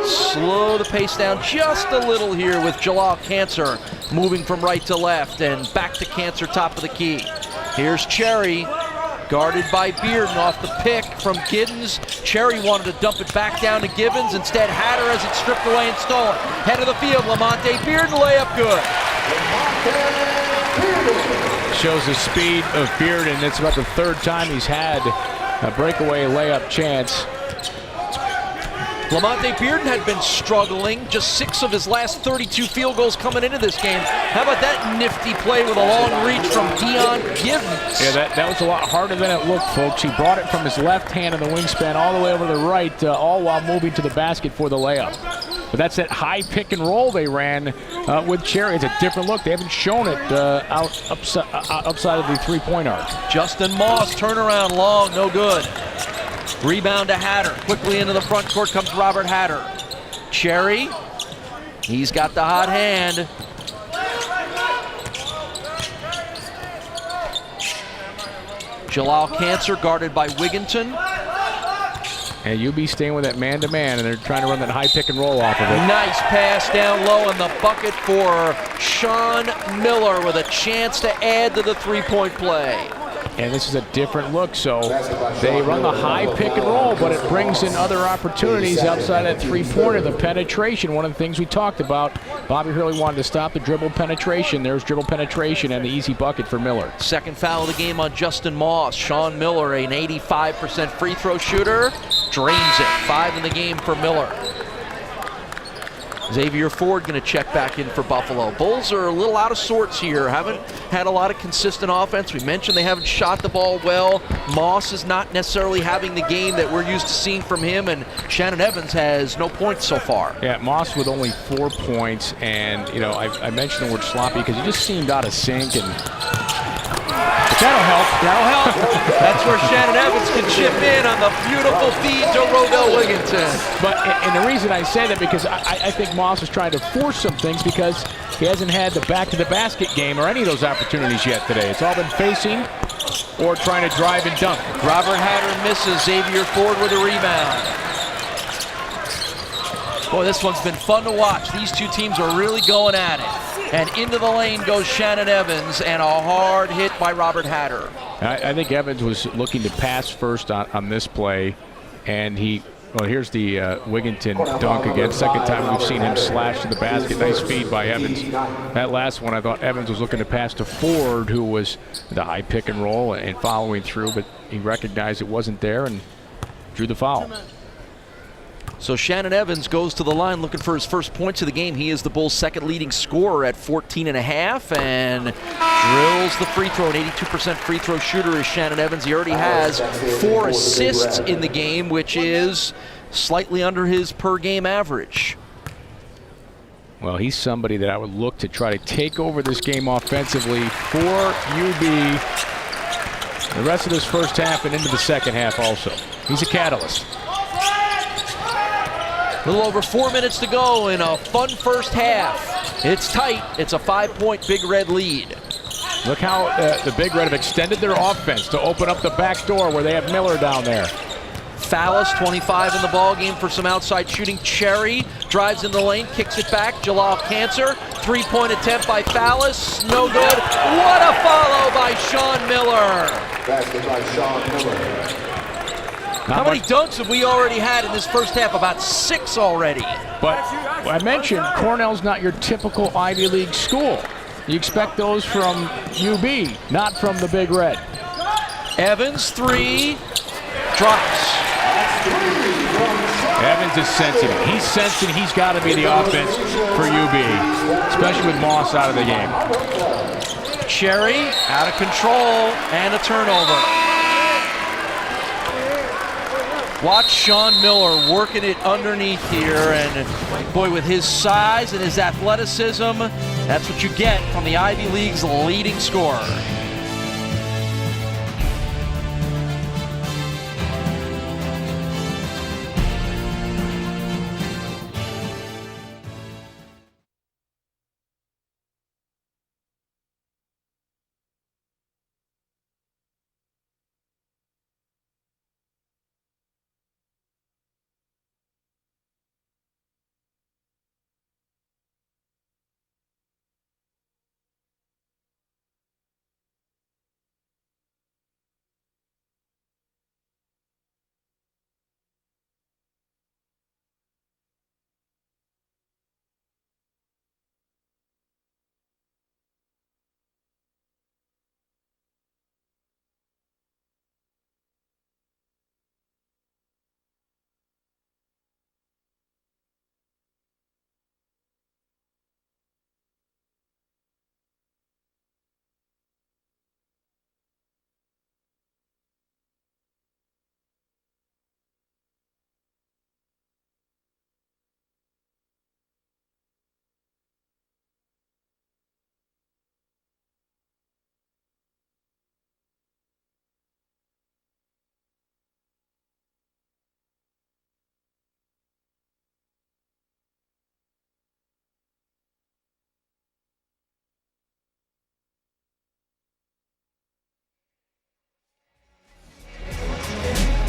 Slow the pace down just a little here with Jalal Cancer moving from right to left, and back to Cancer, top of the key. Here's Cherry, guarded by Bearden off the pick from Giddens. Cherry wanted to dump it back down to Gibbons. Instead, Hatter has it stripped away and stolen. Head of the field, Lamonte Bearden, layup good. Shows the speed of Bearden. It's about the 3rd time he's had a breakaway layup chance. Lamonte Bearden had been struggling. Just 6 of his last 32 field goals coming into this game. How about that nifty play with a long reach from Dion Gibbons? Yeah, that was a lot harder than it looked, folks. He brought it from his left hand in the wingspan all the way over to the right, all while moving to the basket for the layup. But that's that high pick and roll they ran with Cherry. It's a different look. They haven't shown it outside of the 3-point arc. Justin Moss, turnaround long, no good. Rebound to Hatter. Quickly into the front court comes Robert Hatter. Cherry, he's got the hot hand. Jalal Cancer guarded by Wigginton. And UB staying with that man-to-man, and they're trying to run that high pick and roll off of it. Nice pass down low in the bucket for Sean Miller with a chance to add to the 3-point play. And this is a different look, so they run the high pick and roll, but it brings in other opportunities outside that 3-pointer, the penetration. One of the things we talked about, Bobby Hurley wanted to stop the dribble penetration. There's dribble penetration and the easy bucket for Miller. Second foul of the game on Justin Moss. Sean Miller, an 85% free throw shooter, drains it. 5 in the game for Miller. Xavier Ford going to check back in for Buffalo. Bulls are a little out of sorts here. Haven't had a lot of consistent offense. We mentioned they haven't shot the ball well. Moss is not necessarily having the game that we're used to seeing from him, and Shannon Evans has no points so far. Yeah, Moss with only 4 points, and you know I mentioned the word sloppy because he just seemed out of sync, and that'll help. That'll help. That's where Shannon Evans can chip in on the beautiful feed to Rodell Wigginton. But and the reason I say that because I think Moss is trying to force some things because he hasn't had the back-to-the-basket game or any of those opportunities yet today. It's all been facing or trying to drive and dunk. Robert Hatter misses. Xavier Ford with a rebound. Boy, this one's been fun to watch. These two teams are really going at it. And into the lane goes Shannon Evans, and a hard hit by Robert Hatter. I think Evans was looking to pass first on this play, and well, here's the Wigginton dunk again. Second time we've seen him slash to the basket. Nice feed by Evans. That last one, I thought Evans was looking to pass to Ford, who was the high pick and roll and following through, but he recognized it wasn't there and drew the foul. So Shannon Evans goes to the line looking for his first points of the game. He is the Bulls' second leading scorer at 14.5 and drills the free throw. An 82% free throw shooter is Shannon Evans. He already has 4 assists in the game, which is slightly under his per-game average. Well, he's somebody that I would look to try to take over this game offensively for UB the rest of this first half and into the second half also. He's a catalyst. A little over 4 minutes to go in a fun first half. It's tight. It's a 5-point Big Red lead. Look how the Big Red have extended their offense to open up the back door where they have Miller down there. Fallis, 25 in the ball game for some outside shooting. Cherry drives in the lane, kicks it back. Jalal Cancer, three-point attempt by Fallis, no good. What a follow by Sean Miller. Basket by Sean Miller. How many dunks have we already had in this first half? About 6 already. But I mentioned Cornell's not your typical Ivy League school. You expect those from UB, not from the Big Red. Evans, 3, drops. Evans is sensing it. He's sensing he's got to be the offense for UB, especially with Moss out of the game. Cherry out of control and a turnover. Watch Sean Miller working it underneath here, and boy, with his size and his athleticism, that's what you get from the Ivy League's leading scorer.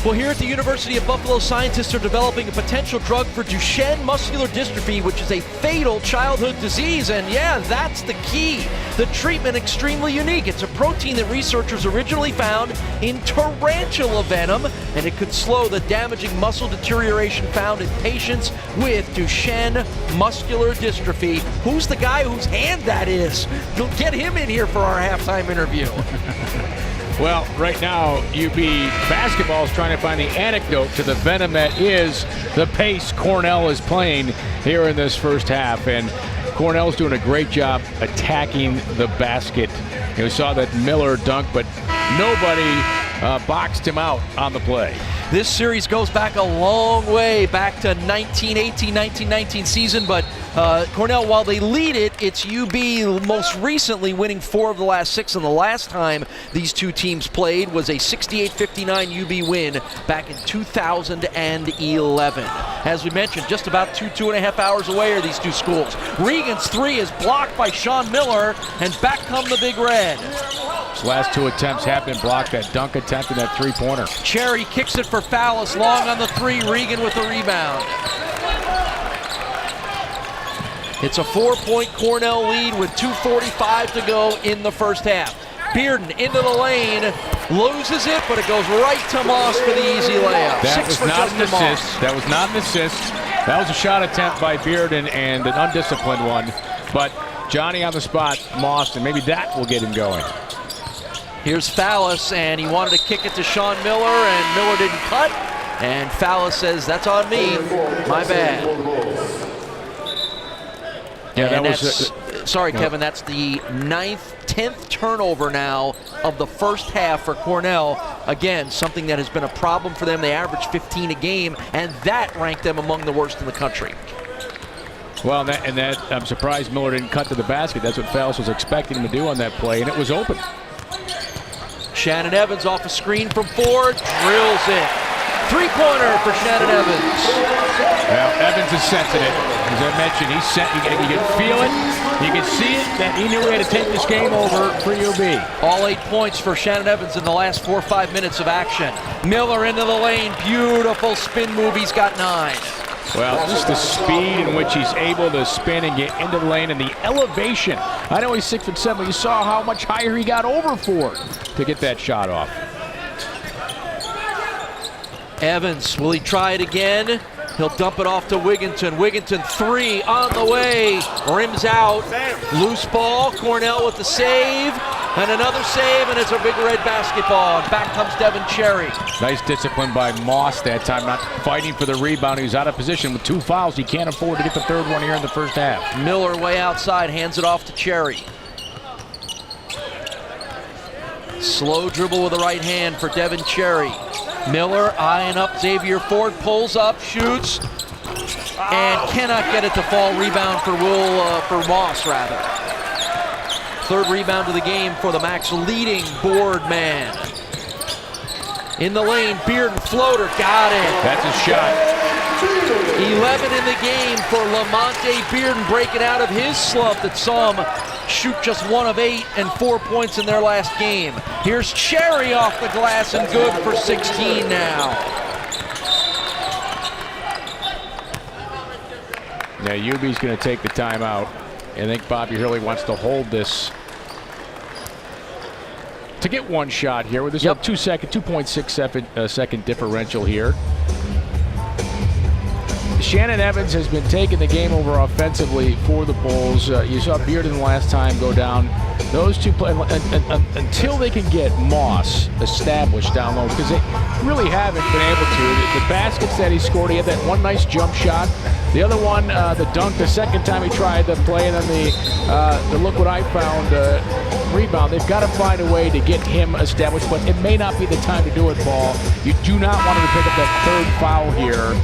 Well, here at the University of Buffalo, scientists are developing a potential drug for Duchenne muscular dystrophy, which is a fatal childhood disease. And yeah, that's the key. The treatment extremely unique. It's a protein that researchers originally found in tarantula venom, and it could slow the damaging muscle deterioration found in patients with Duchenne muscular dystrophy. Who's the guy whose hand that is? You'll get him in here for our halftime interview. Well, right now, UB basketball is trying to find the antidote to the venom that is the pace Cornell is playing here in this first half. And Cornell's doing a great job attacking the basket. You saw that Miller dunk, but nobody boxed him out on the play. This series goes back a long way, back to 1918, 1919 season, but Cornell, while they lead it, it's UB most recently winning 4 of the last 6, and the last time these two teams played was a 68-59 UB win back in 2011. As we mentioned, just about 2.5 hours away are these two schools. Regan's 3 is blocked by Sean Miller, and back come the Big Red. His last 2 attempts have been blocked, that dunk attempt and that three-pointer. Cherry kicks it for Fallis, long on the 3, Regan with the rebound. It's a 4-point Cornell lead with 2:45 to go in the first half. Bearden into the lane, loses it, but it goes right to Moss for the easy layup. That was not an assist. That was not an assist. That was a shot attempt by Bearden and an undisciplined one. But Johnny on the spot, Moss, and maybe that will get him going. Here's Fallis, and he wanted to kick it to Sean Miller, and Miller didn't cut. And Fallis says, "That's on me, my bad." Yeah, and that was. Sorry, Kevin, that's the 10th turnover now of the first half for Cornell. Again, something that has been a problem for them. They average 15 a game, and that ranked them among the worst in the country. Well, that I'm surprised Miller didn't cut to the basket. That's what Fallis was expecting him to do on that play, and it was open. Shannon Evans off a screen from 4, drills it. Three-pointer for Shannon Evans. Well, Evans is sensing it. As I mentioned, you can feel it. You can see it that he knew he had to take this game over for UB. All 8 points for Shannon Evans in the last 4 or 5 minutes of action. Miller into the lane. Beautiful spin move. He's got 9. Well, just the speed in which he's able to spin and get into the lane and the elevation. I know he's 6'7", but you saw how much higher he got over for to get that shot off. Evans, will he try it again? He'll dump it off to Wigginton. Wigginton, 3 on the way. Rims out. Loose ball. Cornell with the save. And another save, and it's a big red basketball. And back comes Devin Cherry. Nice discipline by Moss that time, not fighting for the rebound. He's out of position with 2 fouls. He can't afford to get the third one here in the first half. Miller way outside, hands it off to Cherry. Slow dribble with the right hand for Devin Cherry. Miller eyeing up Xavier Ford, pulls up, shoots, and cannot get it to fall. Rebound for Moss, rather. Third rebound of the game for the Max leading board man. In the lane, Bearden floater, got it. That's a shot. 11 in the game for Lamonte Bearden, breaking out of his slump that saw him shoot just 1 of 8 and 4 points in their last game. Here's Cherry off the glass and good for 16 now. Now UB's going to take the timeout. I think Bobby Hurley wants to hold this to get one shot here with this 2.6 second differential here. Shannon Evans has been taking the game over offensively for the Bulls. You saw Bearden last time go down. Those two play until they can get Moss established down low, because they really haven't been able to. The baskets that he scored, he had that one nice jump shot. The other one, the dunk, the second time he tried the play, and then the look what I found rebound. They've got to find a way to get him established, but it may not be the time to do it, Paul. You do not want him to pick up that third foul here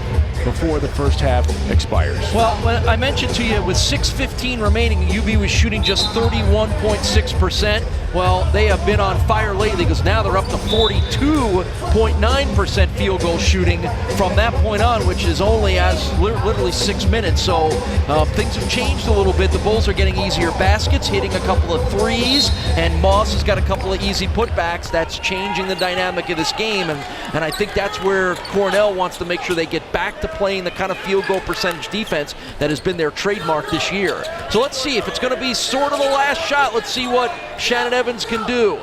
before the first half expires. Well, when I mentioned to you with 6:15 remaining, UB was shooting just 31.6%. Well, they have been on fire lately because now they're up to 42.9% field goal shooting from that point on, which is only as literally 6 minutes. So things have changed a little bit. The Bulls are getting easier baskets, hitting a couple of threes, and Moss has got a couple of easy putbacks. That's changing the dynamic of this game, and I think that's where Cornell wants to make sure they get back to playing the kind of field goal percentage defense that has been their trademark this year. So let's see if it's going to be sort of the last shot. Let's see what Shannon Evans can do.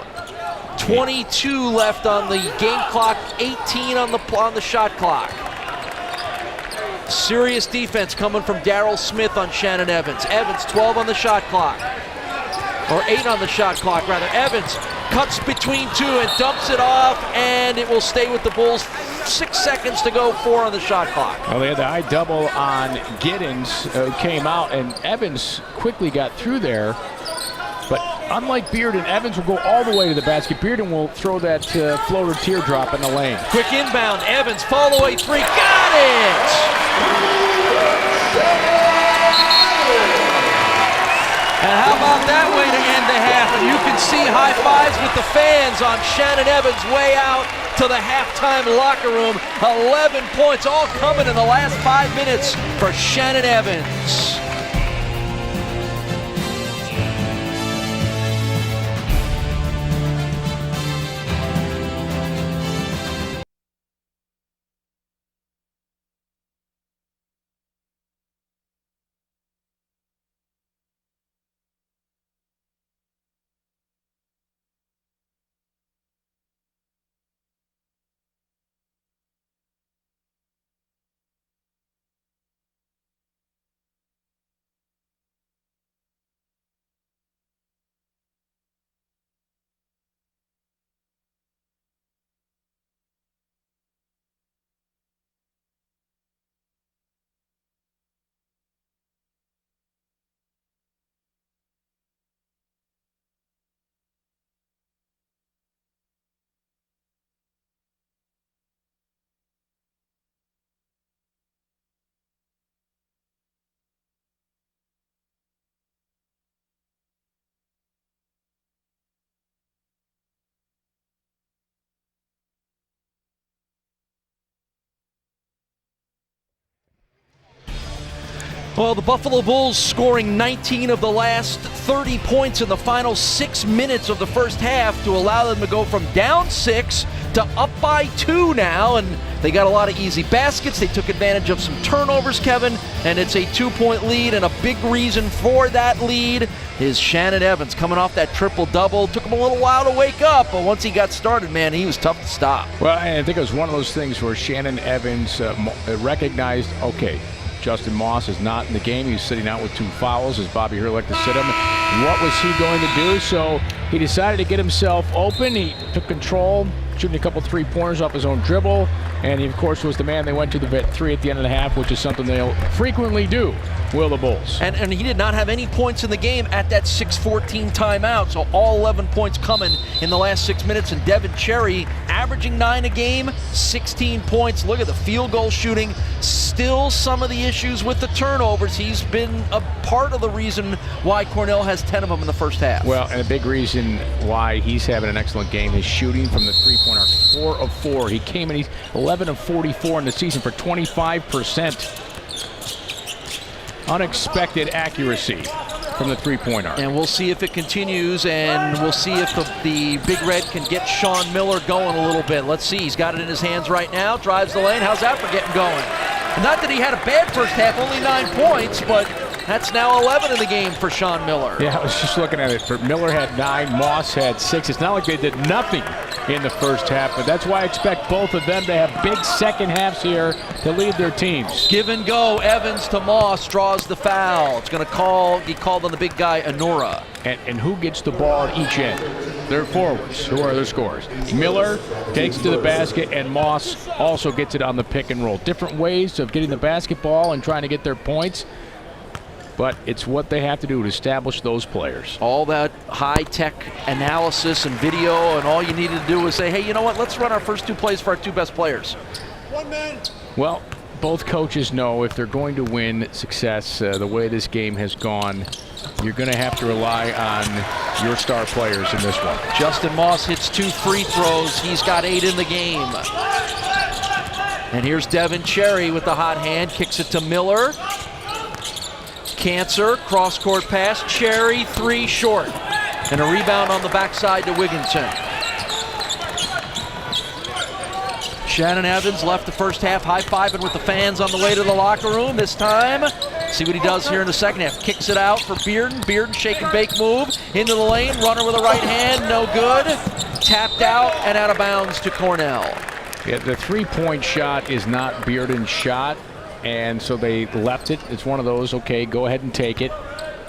22 left on the game clock, 18 on the shot clock. Serious defense coming from Darryl Smith on Shannon Evans. Evans 12 on the shot clock, or 8 on the shot clock rather. Evans cuts between 2 and dumps it off, and it will stay with the Bulls. 6 seconds to go, 4 on the shot clock. Well, they had the high double on Giddens, came out, and Evans quickly got through there. But unlike Bearden, Evans will go all the way to the basket. Bearden will throw that floater teardrop in the lane. Quick inbound, Evans, fall away 3, got it! And how about that way to end the half? And you can see high fives with the fans on Shannon Evans' way out to the halftime locker room. 11 points all coming in the last 5 minutes for Shannon Evans. Well, the Buffalo Bulls scoring 19 of the last 30 points in the final 6 minutes of the first half to allow them to go from down 6 to up by 2 now, and they got a lot of easy baskets. They took advantage of some turnovers, Kevin, and it's a 2-point lead, and a big reason for that lead is Shannon Evans coming off that triple-double. Took him a little while to wake up, but once he got started, man, he was tough to stop. Well, I think it was one of those things where Shannon Evans recognized, okay, Justin Moss is not in the game. He was sitting out with 2 fouls, as Bobby Hurley liked to sit him. What was he going to do? So he decided to get himself open. He took control, shooting a couple 3-pointers off his own dribble. And he, of course, was the man they went to the 3 at the end of the half, which is something they'll frequently do, will the Bulls. And he did not have any points in the game at that 6:14 timeout, so all 11 points coming in the last 6 minutes. And Devin Cherry averaging 9 a game, 16 points. Look at the field goal shooting. Still some of the issues with the turnovers. He's been a part of the reason why Cornell has 10 of them in the first half. Well, and a big reason why he's having an excellent game is shooting from the 3-point arc. 4 of 4. He came in, he's 11 of 44 in the season for 25%. Unexpected accuracy from the 3-point arc. And we'll see if it continues, and we'll see if the Big Red can get Sean Miller going a little bit. Let's see. He's got it in his hands right now. Drives the lane. How's that for getting going? Not that he had a bad first half, only 9 points, but that's now 11 in the game for Sean Miller. Yeah, I was just looking at it. Miller had 9, Moss had 6. It's not like they did nothing in the first half, but that's why I expect both of them to have big second halves here to lead their teams. Give and go. Evans to Moss, draws the foul. It's going to be called on the big guy, Anora. And who gets the ball at each end? Their forwards. Who are their scorers? Miller takes it to the basket, and Moss also gets it on the pick and roll. Different ways of getting the basketball and trying to get their points, but it's what they have to do to establish those players. All that high-tech analysis and video, and all you needed to do was say, hey, you know what, let's run our first 2 plays for our 2 best players. Well, both coaches know if they're going to win success the way this game has gone, you're going to have to rely on your star players in this one. Justin Moss hits 2 free throws. He's got 8 in the game. And here's Devin Cherry with the hot hand, kicks it to Miller. Cancer, cross-court pass, Cherry, 3 short. And a rebound on the backside to Wigginton. Shannon Evans left the first half high-fiving with the fans on the way to the locker room. This time, see what he does here in the second half. Kicks it out for Bearden. Bearden shake and bake move into the lane. Runner with a right hand, no good. Tapped out and out of bounds to Cornell. Yeah, the 3-point shot is not Bearden's shot, and so they left it. It's one of those, okay, go ahead and take it.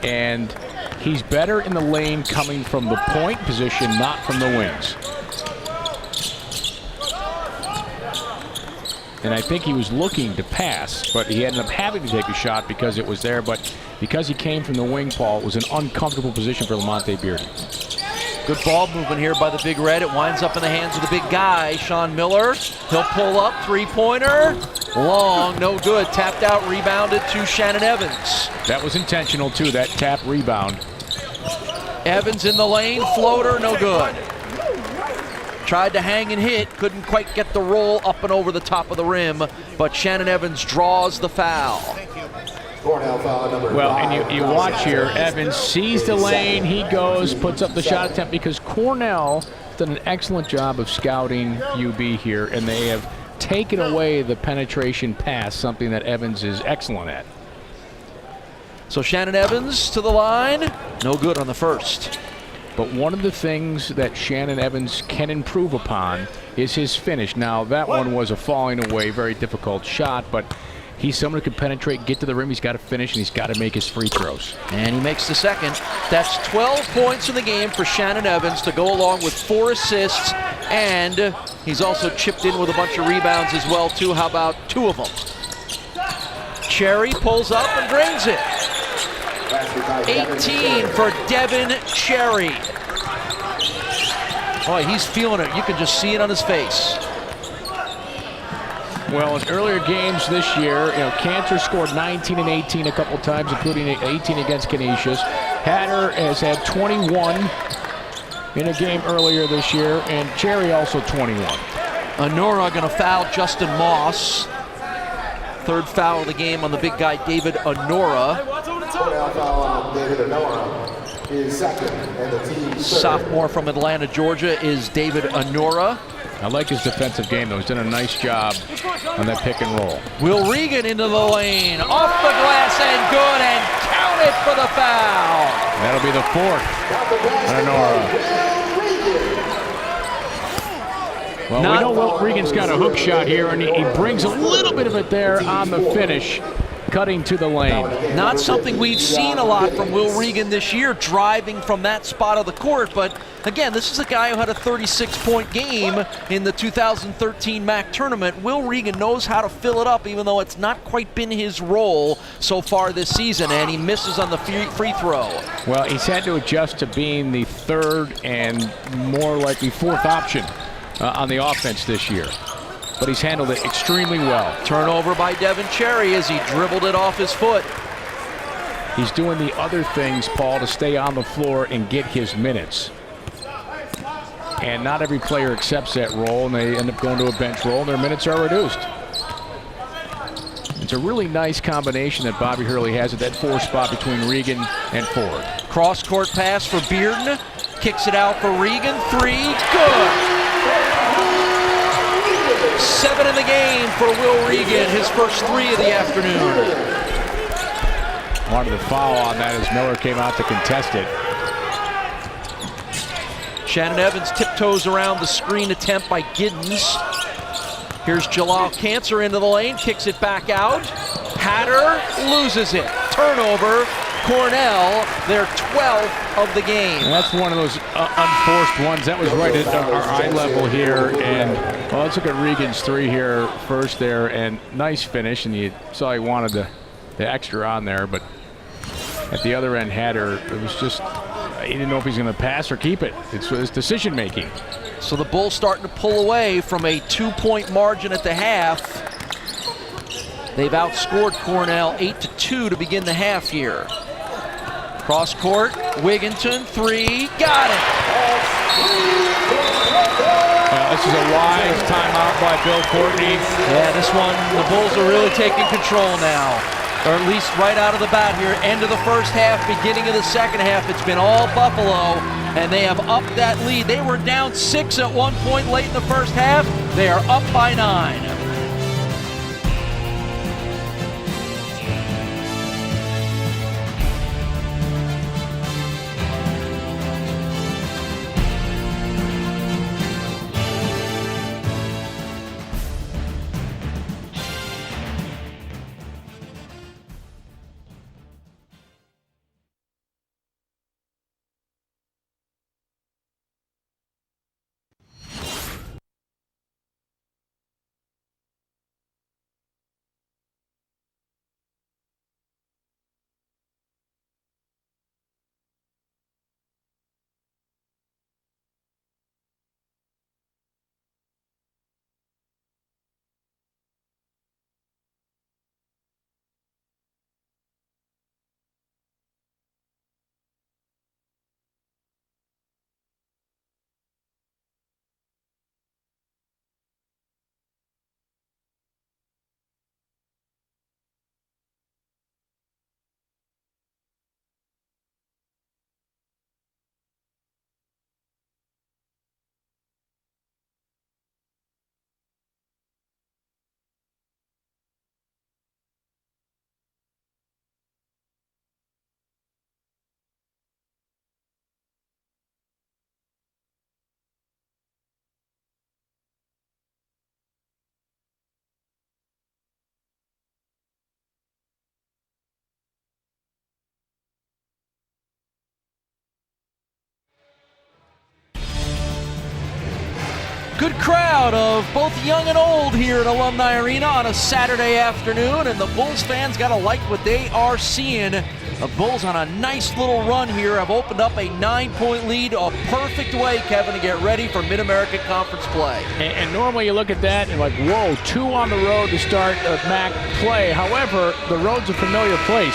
And he's better in the lane coming from the point position, not from the wings. And I think he was looking to pass, but he ended up having to take a shot because it was there. But because he came from the wing, Paul, it was an uncomfortable position for Lamonte Bearden. Good ball movement here by the Big Red. It winds up in the hands of the big guy, Sean Miller. He'll pull up, 3-pointer. Long, no good. Tapped out, rebounded to Shannon Evans. That was intentional, too, that tap rebound. Evans in the lane, floater, no good. Tried to hang and hit, couldn't quite get the roll up and over the top of the rim, but Shannon Evans draws the foul. Well, and you watch here, Evans sees the lane, he goes, puts up the shot attempt, because Cornell has done an excellent job of scouting UB here, and they have taken away the penetration pass, something that Evans is excellent at. So Shannon Evans to the line, no good on the first. But one of the things that Shannon Evans can improve upon is his finish. Now, that one was a falling away, very difficult shot, but he's someone who can penetrate, get to the rim, he's got to finish, and he's got to make his free throws. And he makes the second. That's 12 points in the game for Shannon Evans to go along with 4 assists, and he's also chipped in with a bunch of rebounds as well, too. How about 2 of them? Cherry pulls up and drains it. 18 for Devin Cherry. Boy, he's feeling it. You can just see it on his face. Well, in earlier games this year, Cantor scored 19 and 18 a couple times, including 18 against Canisius. Hatter has had 21 in a game earlier this year, and Cherry also 21. Anora going to foul Justin Moss. Third foul of the game on the big guy, David Honora. Cornell foul on David Honora. His second and the team's Sophomore from Atlanta, Georgia is David Honora. I like his defensive game, though. He's done a nice job on that pick and roll. Will Regan into the lane, off the glass and good, and count it for the foul. That'll be the fourth on Honora. Well, we know Will Regan's got a hook shot here, and he brings a little bit of it there on the finish, cutting to the lane. Not something we've seen a lot from Will Regan this year, driving from that spot of the court. But again, this is a guy who had a 36-point game in the 2013 MAC tournament. Will Regan knows how to fill it up, even though it's not quite been his role so far this season, and he misses on the free throw. Well, he's had to adjust to being the third and more likely fourth option on the offense this year. But he's handled it extremely well. Turnover by Devin Cherry as he dribbled it off his foot. He's doing the other things, Paul, to stay on the floor and get his minutes. And not every player accepts that role, and they end up going to a bench role, and their minutes are reduced. It's a really nice combination that Bobby Hurley has at that 4 spot between Regan and Ford. Cross-court pass for Bearden. Kicks it out for Regan. 3, good. 7 in the game for Will Regan, his first 3 of the afternoon. Wanted the foul on that as Miller came out to contest it. Shannon Evans tiptoes around the screen attempt by Giddens. Here's Jalal Cancer into the lane, kicks it back out. Hatter loses it. Turnover. Cornell, their 12th of the game. And that's one of those unforced ones. That was right at our eye level here. And well, let's look at Regan's 3 here first there, and nice finish. And you saw he wanted the extra on there, but at the other end, Hatter, it was just, he didn't know if he's going to pass or keep it. It's his decision making. So the Bulls starting to pull away from a 2-point margin at the half. They've outscored Cornell 8-2 to begin the half here. Cross court, Wigginton, 3, got it. This is a wise timeout by Bill Courtney. Yeah, this one, the Bulls are really taking control now. Or at least right out of the bat here. End of the first half, beginning of the second half. It's been all Buffalo, and they have upped that lead. They were down 6 at one point late in the first half. They are up by 9. Good crowd of both young and old here at Alumni Arena on a Saturday afternoon, and the Bulls fans got to like what they are seeing. The Bulls on a nice little run here have opened up a 9-point lead, a perfect way, Kevin, to get ready for Mid-American Conference play. And normally you look at that and like, whoa, 2 on the road to start MAC play. However, the road's a familiar place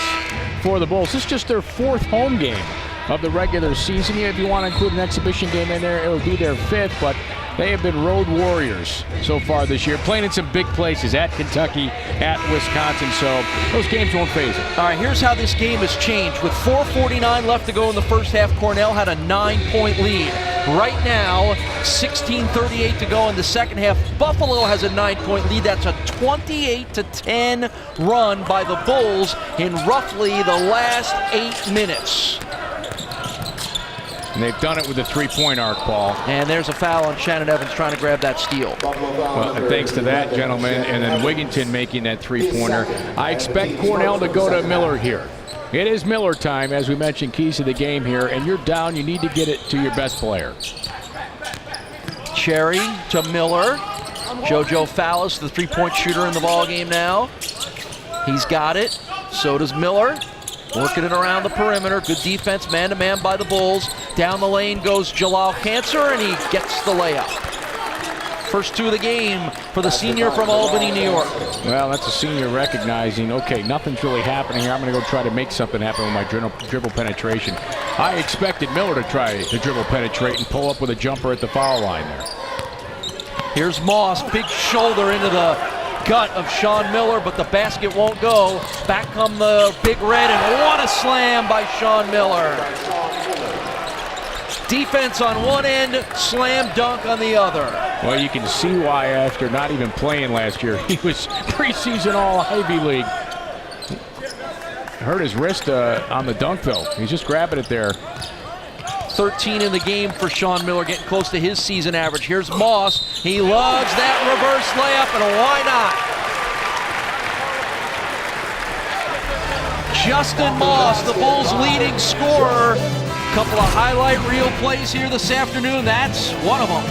for the Bulls. This is just their 4th home game of the regular season. If you want to include an exhibition game in there, it would be their 5th, but they have been road warriors so far this year, playing in some big places, at Kentucky, at Wisconsin, so those games won't phase it. All right, here's how this game has changed. With 4:49 left to go in the first half, Cornell had a 9-point lead. Right now, 16:38 to go in the second half. Buffalo has a 9-point lead. That's a 28-10 run by the Bulls in roughly the last 8 minutes. And they've done it with the three-point arc, Paul. And there's a foul on Shannon Evans trying to grab that steal. Well, and thanks to that gentleman, and then Wigginton making that three-pointer. I expect Cornell to go to Miller here. It is Miller time, as we mentioned, keys to the game here, and you're down. You need to get it to your best player. Cherry to Miller. JoJo Fallis, the three-point shooter in the ballgame now. He's got it. So does Miller. Working it around the perimeter. Good defense, man-to-man by the Bulls. Down the lane goes Jalal Cancer, and he gets the layup. First 2 of the game for the senior from Albany, New York. Well, that's a senior recognizing, okay, nothing's really happening here. I'm going to go try to make something happen with my dribble penetration. I expected Miller to try to dribble penetrate and pull up with a jumper at the foul line there. Here's Moss, big shoulder into the gut of Sean Miller, but the basket won't go. Back come the Big Red, and what a slam by Sean Miller. Defense on one end, slam dunk on the other. Well, you can see why after not even playing last year. He was preseason All-Ivy League. Hurt his wrist on the dunk, though. He's just grabbing it there. 13 in the game for Sean Miller, getting close to his season average. Here's Moss. He loves that reverse layup, and why not? Justin Moss, the Bulls' leading scorer. Couple of highlight reel plays here this afternoon. That's one of them.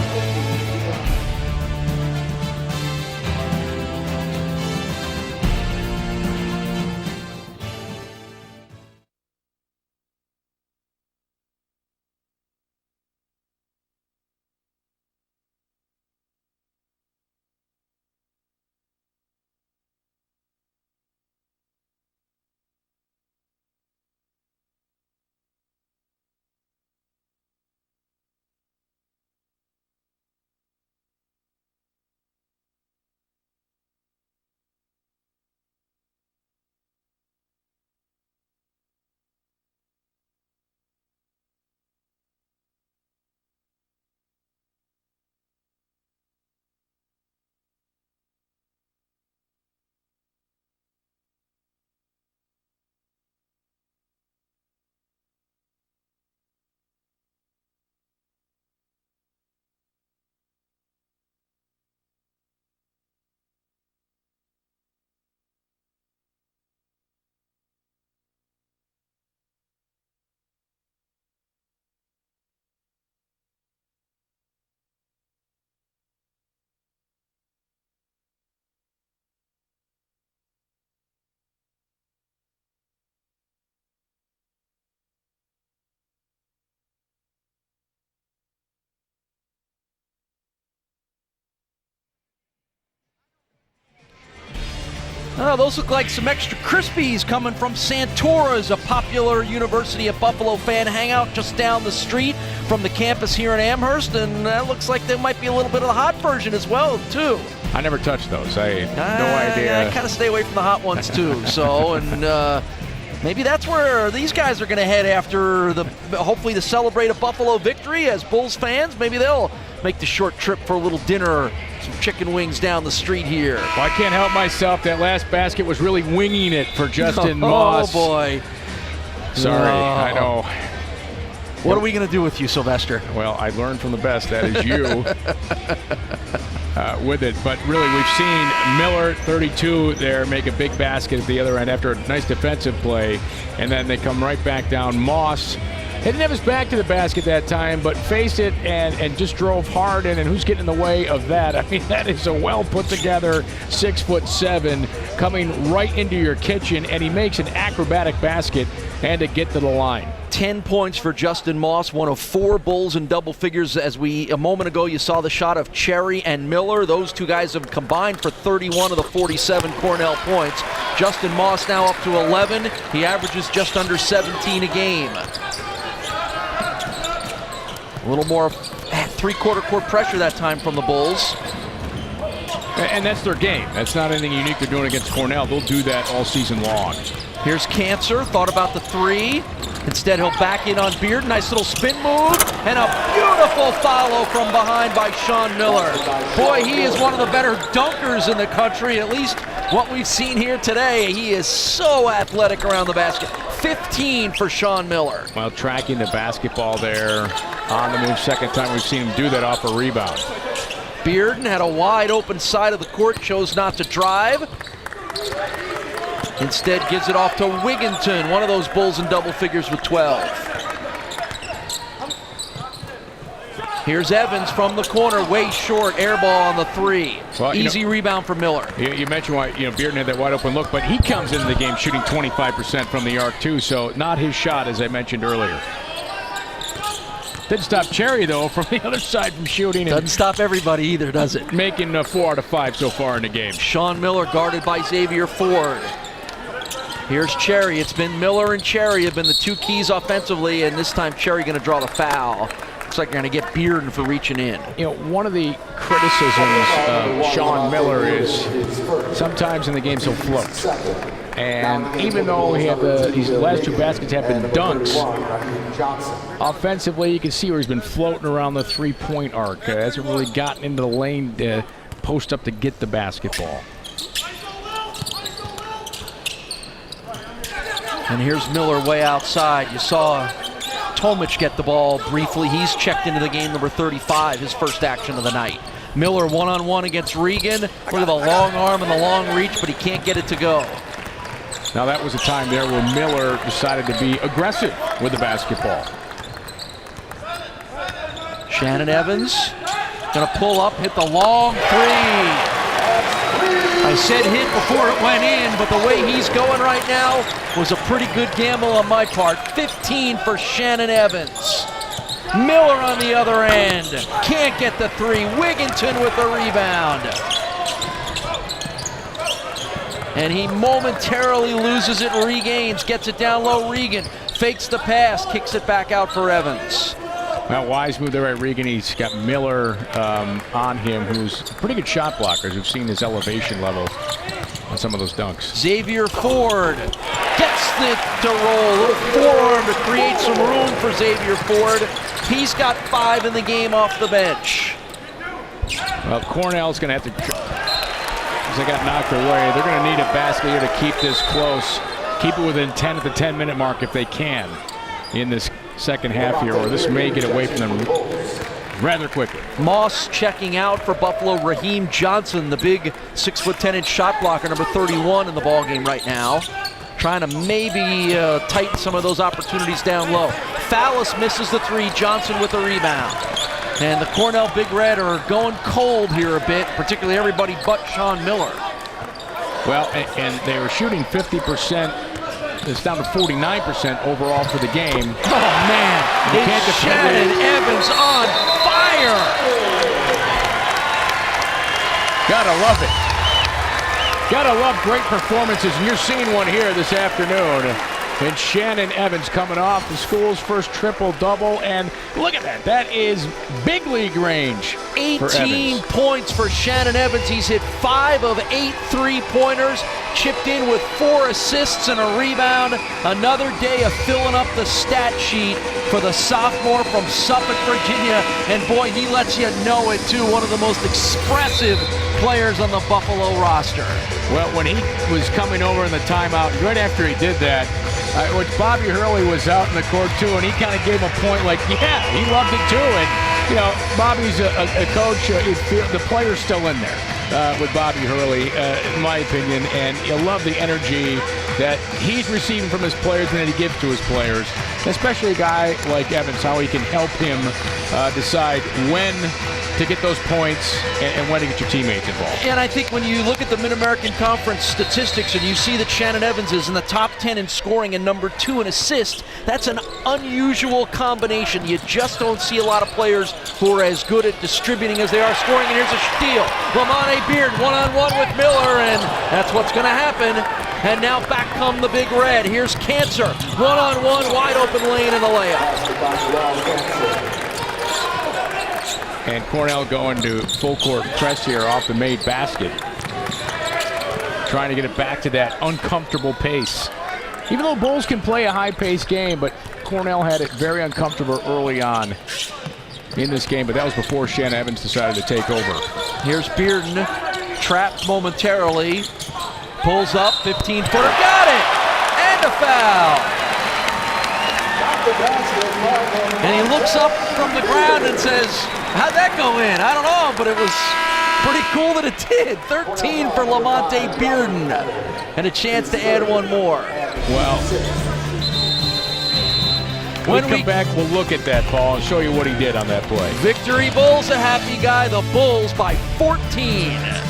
Oh, those look like some extra Krispies coming from Santora's, a popular University of Buffalo fan hangout just down the street from the campus here in Amherst, and that looks like there might be a little bit of the hot version as well, too. I never touched those. I had no idea. I kind of stay away from the hot ones, too. So, and maybe that's where these guys are going to head after hopefully to celebrate a Buffalo victory as Bulls fans. Maybe they'll make the short trip for a little dinner, some chicken wings down the street here. Well, I can't help myself. That last basket was really winging it for Justin Moss. Oh, boy. Sorry, I know. What are we going to do with you, Sylvester? Well, I learned from the best. That is you. With it. But really, we've seen Miller, 32 there, make a big basket at the other end after a nice defensive play. And then they come right back down. Moss didn't have his back to the basket that time, but faced it and just drove hard in. And who's getting in the way of that? I mean, that is a well put together 6'7" coming right into your kitchen, and he makes an acrobatic basket and to get to the line. 10 points for Justin Moss, one of 4 Bulls in double figures. As a moment ago, you saw the shot of Cherry and Miller. Those two guys have combined for 31 of the 47 Cornell points. Justin Moss now up to 11. He averages just under 17 a game. A little more three-quarter court pressure that time from the Bulls. And that's their game. That's not anything unique they're doing against Cornell. They'll do that all season long. Here's Cancer, thought about the three. Instead, he'll back in on Beard. Nice little spin move. And a beautiful follow from behind by Sean Miller. Boy, he is one of the better dunkers in the country, at least what we've seen here today. He is so athletic around the basket. 15 for Sean Miller. Well, tracking the basketball there on the move. Second time we've seen him do that off a rebound. Bearden had a wide open side of the court, chose not to drive. Instead gives it off to Wigginton, one of those Bulls in double figures with 12. Here's Evans from the corner, way short, air ball on the three. Well, easy rebound for Miller. You mentioned why Bearden had that wide open look, but he comes into the game shooting 25% from the arc too, so not his shot as I mentioned earlier. Didn't stop Cherry, though, from the other side from shooting. Doesn't stop everybody either, does it? Making 4 out of 5 so far in the game. Sean Miller guarded by Xavier Ford. Here's Cherry. It's been Miller and Cherry have been the two keys offensively, and this time Cherry going to draw the foul. Looks like they're going to get Bearden for reaching in. One of the criticisms of Sean Miller is sometimes in the games he'll float. And even though he had these last two baskets have been dunks, offensively you can see where he's been floating around the three-point arc. Hasn't really gotten into the lane to post up to get the basketball. And here's Miller way outside. You saw Tomic get the ball briefly. He's checked into the game, number 35, his first action of the night. Miller one-on-one against Regan. Look at the long arm and the long reach, but he can't get it to go. Now that was a time there where Miller decided to be aggressive with the basketball. Shannon Evans gonna pull up, hit the long three. I said hit before it went in, but the way he's going right now was a pretty good gamble on my part. 15 for Shannon Evans. Miller on the other end. Can't get the three. Wigginton with the rebound. And he momentarily loses it, regains, gets it down low. Regan fakes the pass, kicks it back out for Evans. Now, wise move there by Regan. He's got Miller on him, who's a pretty good shot blocker. We've seen his elevation level on some of those dunks. Xavier Ford gets it to roll. A little forearm to create some room for Xavier Ford. He's got 5 in the game off the bench. Well, Cornell's going to have to, because they got knocked away, they're going to need a basket here to keep this close. Keep it within 10 at the 10-minute mark if they can in this second half here, or this may get away from them rather quickly. Moss checking out for Buffalo. Raheem Johnson, the big 6'10" shot blocker, number 31 in the ballgame right now. Trying to maybe tighten some of those opportunities down low. Fallis misses the three, Johnson with the rebound. And the Cornell Big Red are going cold here a bit, particularly everybody but Sean Miller. Well, and they were shooting 50%. It's down to 49% overall for the game. Oh, man. It's Shannon Evans on fire. Gotta love it. Gotta love great performances, and you're seeing one here this afternoon. And Shannon Evans coming off the school's first triple-double, and look at that. That is big league range. 18 points for Shannon Evans. He's hit 5 of 8 three-pointers, chipped in with 4 assists and a rebound. Another day of filling up the stat sheet for the sophomore from Suffolk, Virginia. And boy, he lets you know it too. One of the most expressive players on the Buffalo roster. Well, when he was coming over in the timeout, right after he did that, which Bobby Hurley was out in the court too, and he kind of gave him a point like, yeah, he loved it too. And, you know, Bobby's a coach, the player's still in there with Bobby Hurley, in my opinion, and you love the energy that he's receiving from his players and that he gives to his players, especially a guy like Evans, how he can help him decide when to get those points and when to get your teammates involved. And I think when you look at the Mid-American Conference statistics and you see that Shannon Evans is in the top 10 in scoring and number 2 in assists, that's an unusual combination. You just don't see a lot of players who are as good at distributing as they are scoring. And here's a steal. Lamont Beard one-on-one with Miller, and that's what's going to happen. And now back come the Big Red. Here's Cancer. One-on-one, wide open lane in the layup. And Cornell going to full court press here off the made basket. Trying to get it back to that uncomfortable pace. Even though Bulls can play a high-paced game, but Cornell had it very uncomfortable early on in this game, but that was before Shannon Evans decided to take over. Here's Bearden, trapped momentarily, pulls up, 15-footer, got it! And a foul! And he looks up from the ground and says, how'd that go in? I don't know, but it was pretty cool that it did. 13 for Lamonte Bearden, and a chance to add one more. Well, when we come back, we'll look at that, Paul, and show you what he did on that play. Victory Bulls, a happy guy. The Bulls by 14.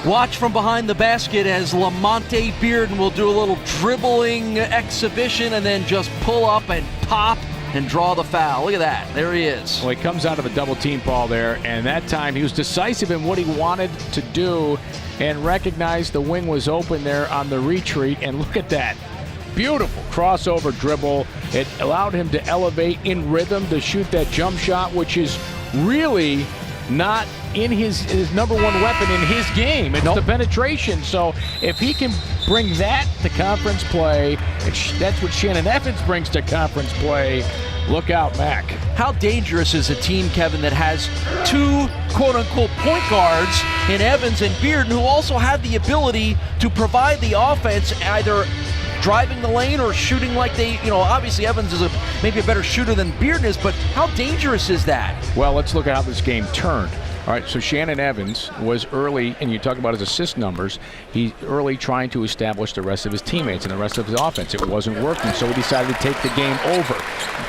Watch from behind the basket as Lamonte Bearden will do a little dribbling exhibition and then just pull up and pop and draw the foul. Look at that. There he is. Well, he comes out of a double team ball there, and that time he was decisive in what he wanted to do and recognized the wing was open there on the retreat. And look at that. Beautiful crossover dribble. It allowed him to elevate in rhythm to shoot that jump shot, which is really not in his number one weapon in his game. It's the penetration. So if he can bring that to conference play, that's what Shannon Evans brings to conference play. Look out, Mac. How dangerous is a team, Kevin, that has two quote-unquote point guards in Evans and Bearden who also have the ability to provide the offense, either driving the lane or shooting like they, obviously Evans is maybe a better shooter than Bearden is, but how dangerous is that? Well, let's look at how this game turned. All right, so Shannon Evans was early, and you talk about his assist numbers, he's early trying to establish the rest of his teammates and the rest of his offense. It wasn't working, so he decided to take the game over.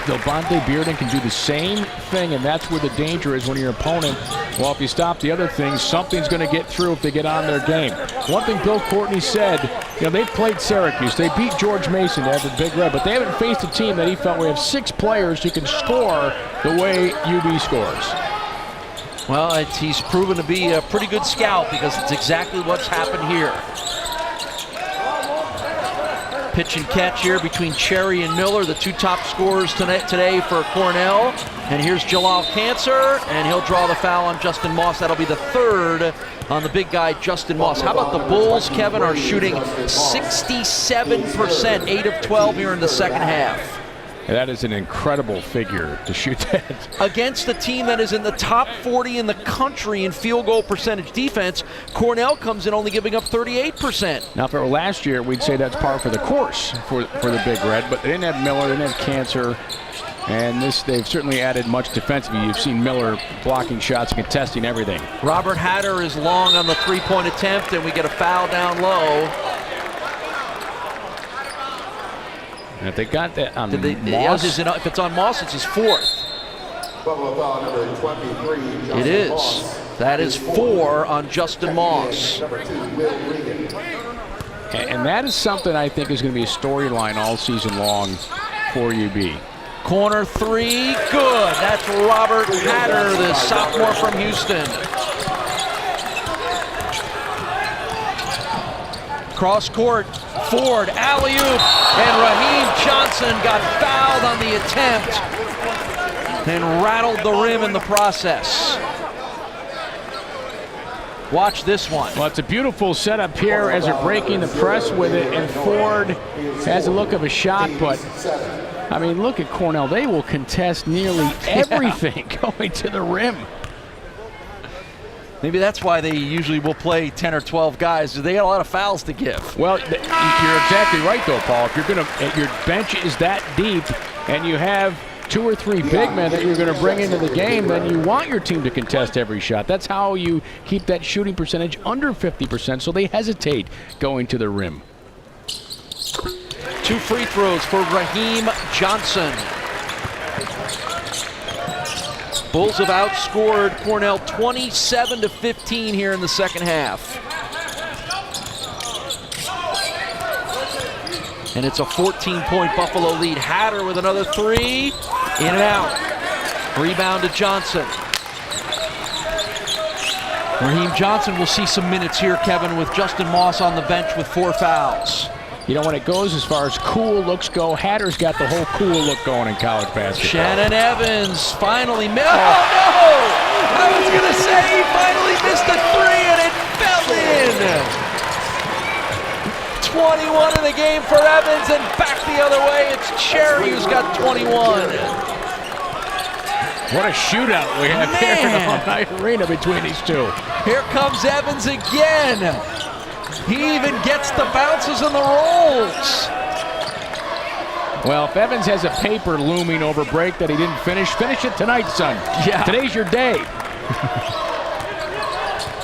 Lamonte Bearden can do the same thing, and that's where the danger is when your opponent, well, if you stop the other things, something's going to get through if they get on their game. One thing Bill Courtney said, they've played Syracuse. They beat George Mason to have the Big Red, but they haven't faced a team that he felt we have 6 players who can score the way UB scores. Well, he's proven to be a pretty good scout because it's exactly what's happened here. Pitch and catch here between Cherry and Miller, the two top scorers today for Cornell. And here's Jalal Cancer, and he'll draw the foul on Justin Moss. That'll be the third on the big guy, Justin Moss. How about the Bulls, Kevin, are shooting 67%, 8 of 12 here in the second half. That is an incredible figure to shoot that. Against a team that is in the top 40 in the country in field goal percentage defense, Cornell comes in only giving up 38%. Now, if it were last year, we'd say that's par for the course for the Big Red, but they didn't have Miller, they didn't have Cancer, and they've certainly added much defensively. You've seen Miller blocking shots and contesting everything. Robert Hatter is long on the three-point attempt, and we get a foul down low. And if they got that on Moss. If it's on Moss, it's his fourth. It is. That is 4 on Justin Moss. And that is something I think is going to be a storyline all season long for UB. Corner three, good. That's Robert Hatter, the sophomore from Houston. Cross court, Ford, alley-oop, and Raheem Johnson got fouled on the attempt and rattled the rim in the process. Watch this one. Well, it's a beautiful setup here as they're breaking the press with it, and Ford has a look of a shot, but I mean, look at Cornell. They will contest nearly everything going to the rim. Maybe that's why they usually will play 10 or 12 guys. They got a lot of fouls to give. Well, you're exactly right, though, Paul. If your bench is that deep, and you have 2 or 3 big men that you're going to bring into the game, then you want your team to contest every shot. That's how you keep that shooting percentage under 50%, so they hesitate going to the rim. 2 free throws for Raheem Johnson. Bulls have outscored Cornell 27-15 here in the second half. And it's a 14-point Buffalo lead. Hatter with another 3. In and out. Rebound to Johnson. Raheem Johnson will see some minutes here, Kevin, with Justin Moss on the bench with 4 fouls. You know, when it goes as far as cool looks go, Hatter's got the whole cool look going in college basketball. Shannon Evans finally missed. Oh, no! I was going to say he finally missed a 3 and it fell in. 21 in the game for Evans, and back the other way, it's Cherry who's got 21. What a shootout we have here in the All-Night Arena between these two. Here comes Evans again. He even gets the bounces and the rolls. Well, if Evans has a paper looming over break that he didn't finish it tonight, son. Yeah. Today's your day.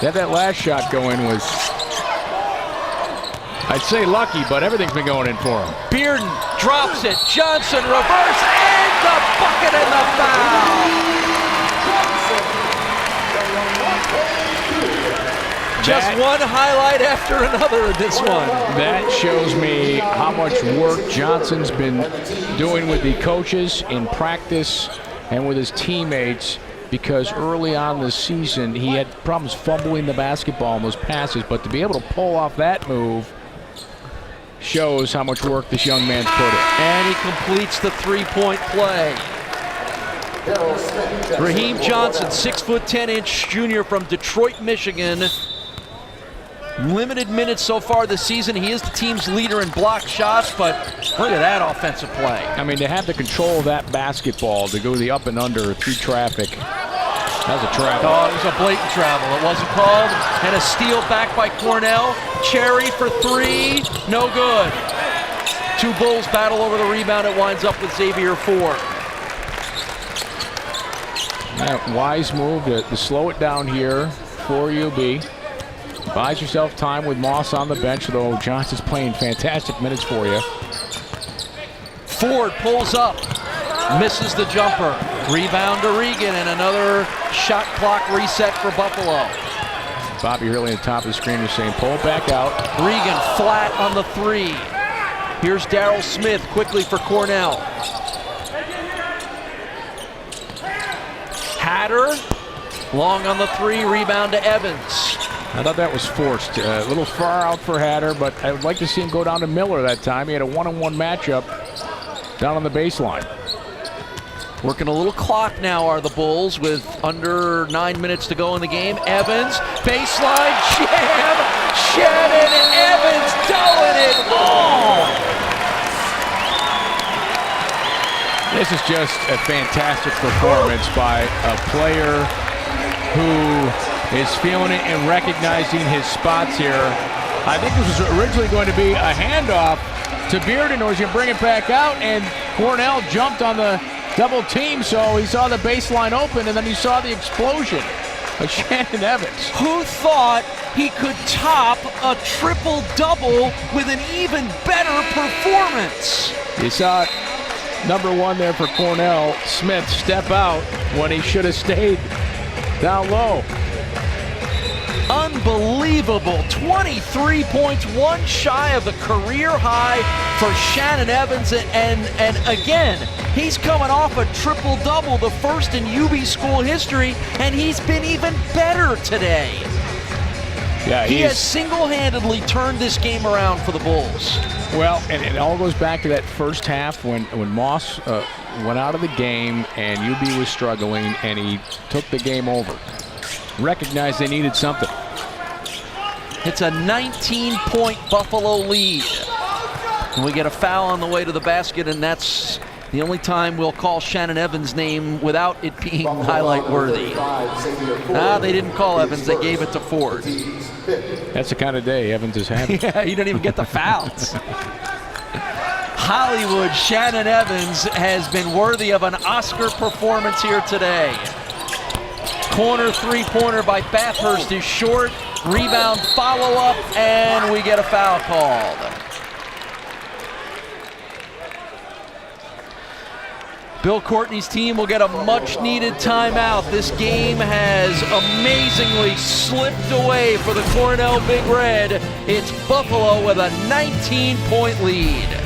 That last shot going was, I'd say lucky, but everything's been going in for him. Bearden drops it. Johnson reverse and the bucket and the foul. Just one highlight after another in this one. That shows me how much work Johnson's been doing with the coaches in practice and with his teammates, because early on this season he had problems fumbling the basketball in those passes, but to be able to pull off that move shows how much work this young man's put in. And he completes the 3-point play. Raheem Johnson, 6'10" junior from Detroit, Michigan. Limited minutes so far this season. He is the team's leader in blocked shots, but look at that offensive play. I mean, to have the control of that basketball, to go the up and under through traffic. That was a travel. Oh, it was a blatant travel. It wasn't called. And a steal back by Cornell. Cherry for 3. No good. 2 Bulls battle over the rebound. It winds up with Xavier Ford. That wise move to slow it down here for UB. Buys yourself time with Moss on the bench, though Johnson's playing fantastic minutes for you. Ford pulls up, misses the jumper. Rebound to Regan, and another shot clock reset for Buffalo. Bobby Hurley at the top of the screen is saying, pull it back out. Regan flat on the 3. Here's Darryl Smith quickly for Cornell. Hatter, long on the 3, rebound to Evans. I thought that was forced. A little far out for Hatter, but I would like to see him go down to Miller that time. He had a one-on-one matchup down on the baseline. Working a little clock now are the Bulls with under 9 minutes to go in the game. Evans, baseline jam. Shannon Evans doing it all. This is just a fantastic performance by a player who is feeling it and recognizing his spots here. I think this was originally going to be a handoff to Bearden, or he's going to bring it back out, and Cornell jumped on the double team, so he saw the baseline open, and then he saw the explosion of Shannon Evans. Who thought he could top a triple-double with an even better performance? You saw number 1 there for Cornell, Smith, step out when he should have stayed down low. Unbelievable. 23 points, 1 shy of the career high for Shannon Evans. And again, He's coming off a triple-double, the first in UB school history, and he's been even better today. Yeah, he has single-handedly turned this game around for the Bulls. Well, and it all goes back to that first half when Moss went out of the game and UB was struggling, and he took the game over. Recognized they needed something. It's a 19-point Buffalo lead. And we get a foul on the way to the basket, and that's the only time we'll call Shannon Evans' name without it being highlight-worthy. They didn't call Evans. They gave it to Ford. That's the kind of day Evans is having. Yeah, he didn't even get the fouls. Hollywood Shannon Evans has been worthy of an Oscar performance here today. Corner three-pointer by Bathurst is short. Rebound follow-up, and we get a foul called. Bill Courtney's team will get a much-needed timeout. This game has amazingly slipped away for the Cornell Big Red. It's Buffalo with a 19-point lead.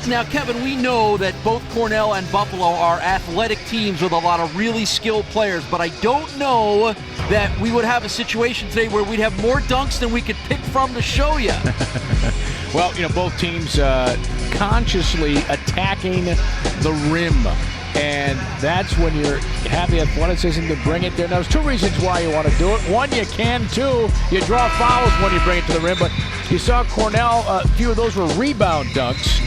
Now, Kevin, we know that both Cornell and Buffalo are athletic teams with a lot of really skilled players, but I don't know that we would have a situation today where we'd have more dunks than we could pick from to show you. Well, both teams consciously attacking the rim, and that's when you have the athleticism to bring it there. Now, there's two reasons why you want to do it. One, you can. Two, you draw fouls when you bring it to the rim, but you saw Cornell, a few of those were rebound dunks.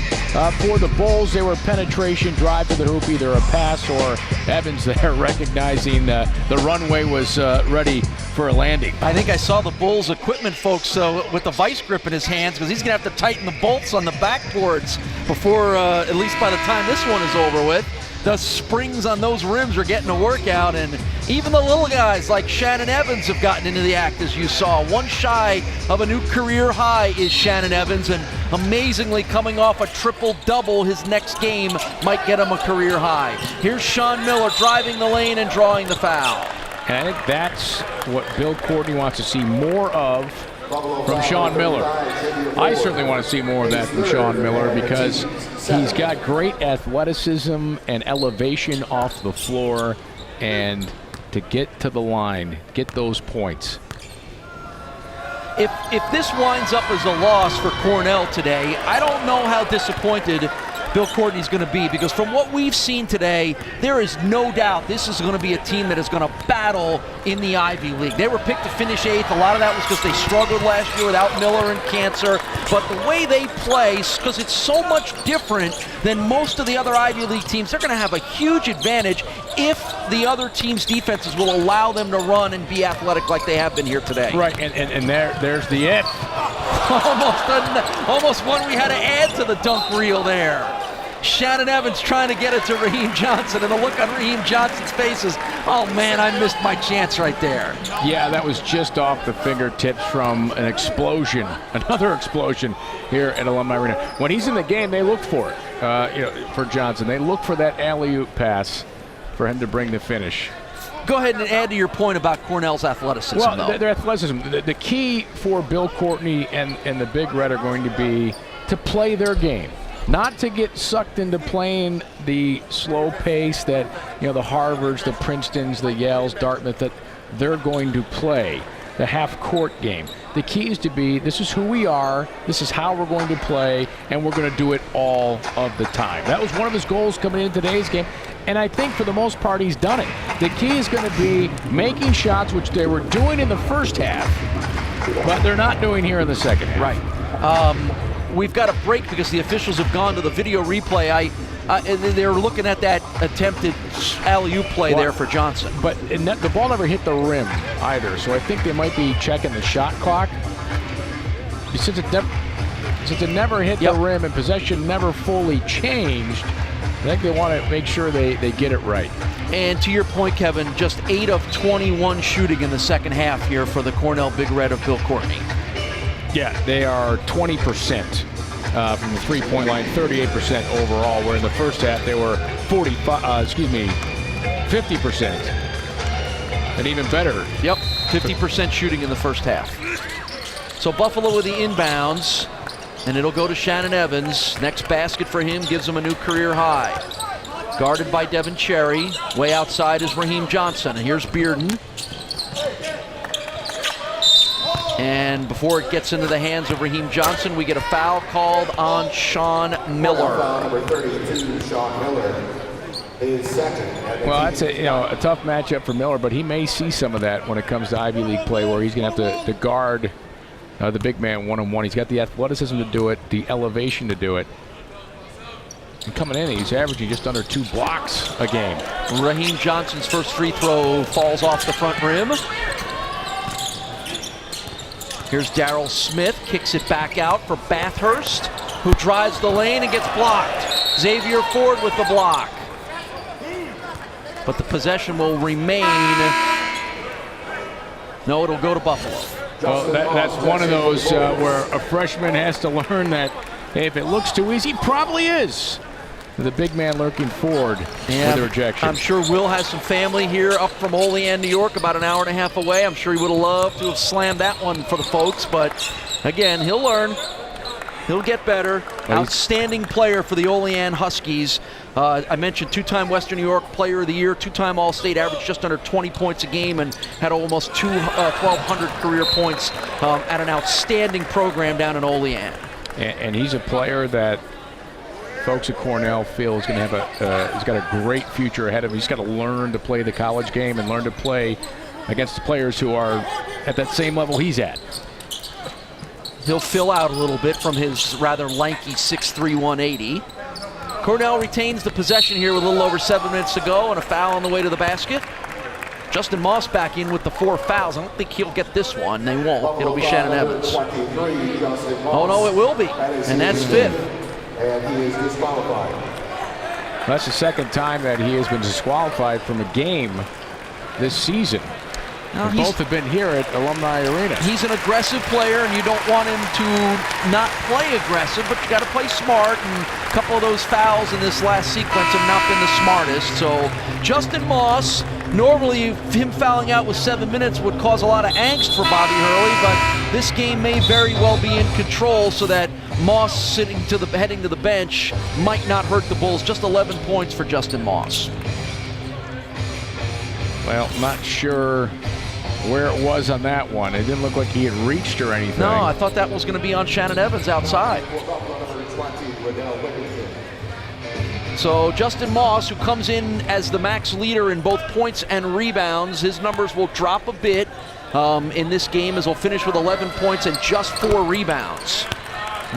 For the Bulls, they were penetration, drive to the hoop, either a pass or Evans there recognizing the runway was ready for a landing. I think I saw the Bulls equipment folks with the vice grip in his hands, because he's going to have to tighten the bolts on the backboards before, at least by the time this one is over with. The springs on those rims are getting a workout, and even the little guys like Shannon Evans have gotten into the act, as you saw. One shy of a new career high is Shannon Evans, and amazingly coming off a triple-double, his next game might get him a career high. Here's Sean Miller driving the lane and drawing the foul. And I think that's what Bill Courtney wants to see more of from Sean Miller. I certainly want to see more of that from Sean Miller, because he's got great athleticism and elevation off the floor, and to get to the line, get those points. If this winds up as a loss for Cornell today, I don't know how disappointed Bill Courtney's going to be, because from what we've seen today, there is no doubt this is going to be a team that is going to battle in the Ivy League. They were picked to finish 8th. A lot of that was because they struggled last year without Miller and Cancer. But the way they play, because it's so much different than most of the other Ivy League teams, they're going to have a huge advantage if the other team's defenses will allow them to run and be athletic like they have been here today. Right, and there's the if. Almost one we had to add to the dunk reel there. Shannon Evans trying to get it to Raheem Johnson, and the look on Raheem Johnson's face is, oh man, I missed my chance right there. Yeah, that was just off the fingertips from an explosion, another explosion here at Alumni Arena. When he's in the game, they look for it, for Johnson. They look for that alley-oop pass for him to bring the finish. Go ahead and add to your point about Cornell's athleticism, well, their athleticism. The key for Bill Courtney and the Big Red are going to be to play their game, not to get sucked into playing the slow pace that the Harvards, the Princetons, the Yales, Dartmouth that they're going to play, the half-court game. The key is to be, this is who we are, this is how we're going to play, and we're going to do it all of the time. That was one of his goals coming in today's game, and I think for the most part he's done it. The key is going to be making shots, which they were doing in the first half, but they're not doing here in the second half. Right. We've got a break because the officials have gone to the video replay. And they're looking at that attempted alley-oop play there for Johnson. But the ball never hit the rim either, so I think they might be checking the shot clock. Since it never hit the rim and possession never fully changed, I think they want to make sure they get it right. And to your point, Kevin, just 8 of 21 shooting in the second half here for the Cornell Big Red of Bill Courtney. Yeah, they are 20%. From the three-point line, 38% overall, where in the first half they were 50%. And even better. Yep, 50% shooting in the first half. So Buffalo with the inbounds, and it'll go to Shannon Evans. Next basket for him gives him a new career high. Guarded by Devin Cherry. Way outside is Raheem Johnson. And here's Bearden. And before it gets into the hands of Raheem Johnson, we get a foul called on Sean Miller. Number 32, Sean Miller, is second. Well, that's a tough matchup for Miller, but he may see some of that when it comes to Ivy League play, where he's going to have to guard the big man one-on-one. He's got the athleticism to do it, the elevation to do it. And coming in, he's averaging just under 2 blocks a game. Raheem Johnson's first free throw falls off the front rim. Here's Darrell Smith, kicks it back out for Bathurst, who drives the lane and gets blocked. Xavier Ford with the block. But the possession will remain. No, it'll go to Buffalo. Well, that's one of those where a freshman has to learn that, hey, if it looks too easy, it probably is. The big man lurking forward with the rejection. I'm sure Will has some family here up from Olean, New York, about an hour and a half away. I'm sure he would have loved to have slammed that one for the folks, but again, he'll learn. He'll get better. Outstanding player for the Olean Huskies. I mentioned 2-time Western New York Player of the Year, 2-time All-State, averaged just under 20 points a game and had almost 1,200 career points at an outstanding program down in Olean. And he's a player that folks at Cornell feel is going to have he's got a great future ahead of him. He's got to learn to play the college game and learn to play against the players who are at that same level he's at. He'll fill out a little bit from his rather lanky 6'3", 180. Cornell retains the possession here with a little over 7 minutes to go and a foul on the way to the basket. Justin Moss back in with the 4 fouls. I don't think he'll get this one. They won't. It'll be Shannon Evans. Oh, no, it will be. And that's 5th. And he is disqualified. That's the second time that he has been disqualified from a game this season. Both have been here at Alumni Arena. He's an aggressive player, and you don't want him to not play aggressive, but you got to play smart, and a couple of those fouls in this last sequence have not been the smartest. So Justin Moss, normally him fouling out with 7 minutes would cause a lot of angst for Bobby Hurley, but this game may very well be in control so that Moss heading to the bench might not hurt the Bulls. Just 11 points for Justin Moss. Well, not sure where it was on that one. It didn't look like he had reached or anything. No, I thought that was going to be on Shannon Evans outside. So Justin Moss, who comes in as the max leader in both points and rebounds, his numbers will drop a bit in this game as he'll finish with 11 points and just 4 rebounds.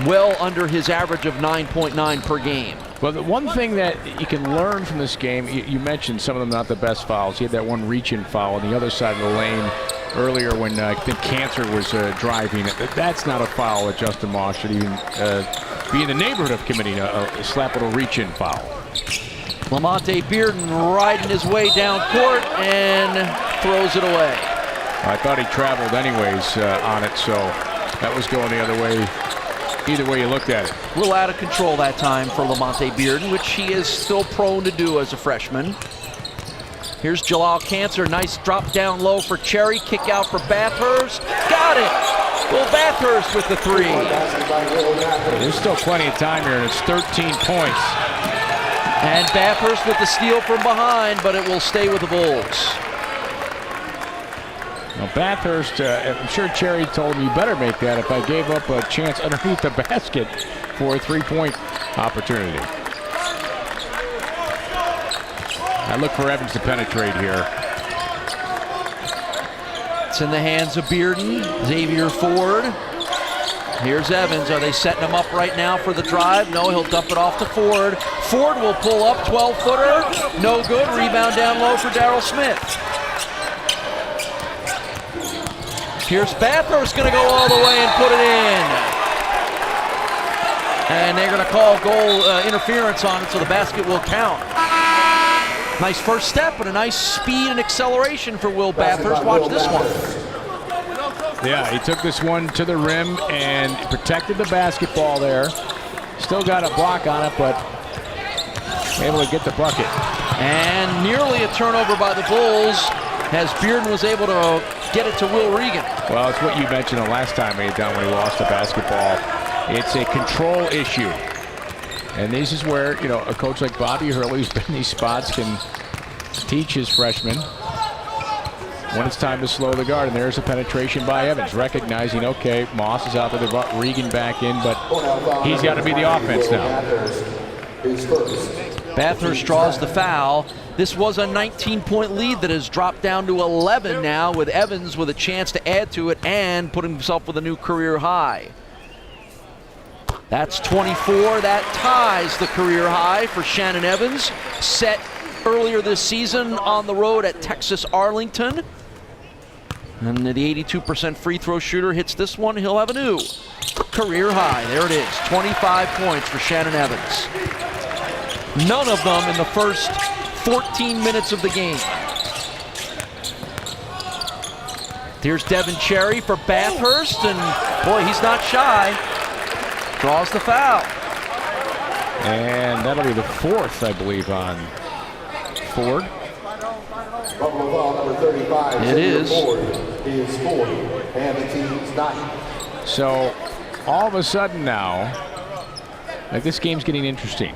Well under his average of 9.9 per game. Well, the one thing that you can learn from this game, you mentioned some of them not the best fouls. He had that one reach-in foul on the other side of the lane earlier when I think Cancer was driving. That's not a foul that Justin Moss should even be in the neighborhood of committing a slap little reach-in foul. Lamonte Bearden riding his way down court and throws it away. I thought he traveled anyways on it, so that was going the other way. Either way you looked at it. A little out of control that time for Lamonte Bearden, which he is still prone to do as a freshman. Here's Jalal Cancer, nice drop down low for Cherry, kick out for Bathurst, got it! Will Bathurst with the three. There's still plenty of time here, and it's 13 points. And Bathurst with the steal from behind, but it will stay with the Bulls. Now Bathurst, I'm sure Cherry told him, you better make that if I gave up a chance underneath the basket for a three-point opportunity. I look for Evans to penetrate here. It's in the hands of Bearden, Xavier Ford. Here's Evans. Are they setting him up right now for the drive? No, he'll dump it off to Ford. Ford will pull up, 12-footer. No good. Rebound down low for Daryl Smith. Here's Bathurst going to go all the way and put it in. And they're going to call goal interference on it, so the basket will count. Nice first step and a nice speed and acceleration for Will Bathurst. Watch this one. Yeah, he took this one to the rim and protected the basketball there. Still got a block on it, but able to get the bucket. And nearly a turnover by the Bulls as Bearden was able to get it to Will Regan. Well, it's what you mentioned the last time he had done when he lost the basketball. It's a control issue. And this is where, you know, a coach like Bobby Hurley, who's been in these spots, can teach his freshmen when it's time to slow the guard. And there's a penetration by Evans, recognizing, okay, Moss is out there, they brought Regan back in, but he's got to be the offense now. Bathurst draws the foul. This was a 19-point lead that has dropped down to 11 now, with Evans with a chance to add to it and put himself with a new career high. That's 24. That ties the career high for Shannon Evans, set earlier this season on the road at Texas Arlington. And the 82% free throw shooter hits this one, he'll have a new career high. There it is, 25 points for Shannon Evans. None of them in the first 14 minutes of the game. Here's Devin Cherry for Bathurst, and boy, he's not shy. Draws the foul. And that'll be the fourth, I believe, on Ford. It is. And the team's 9. So all of a sudden now, like, this game's getting interesting.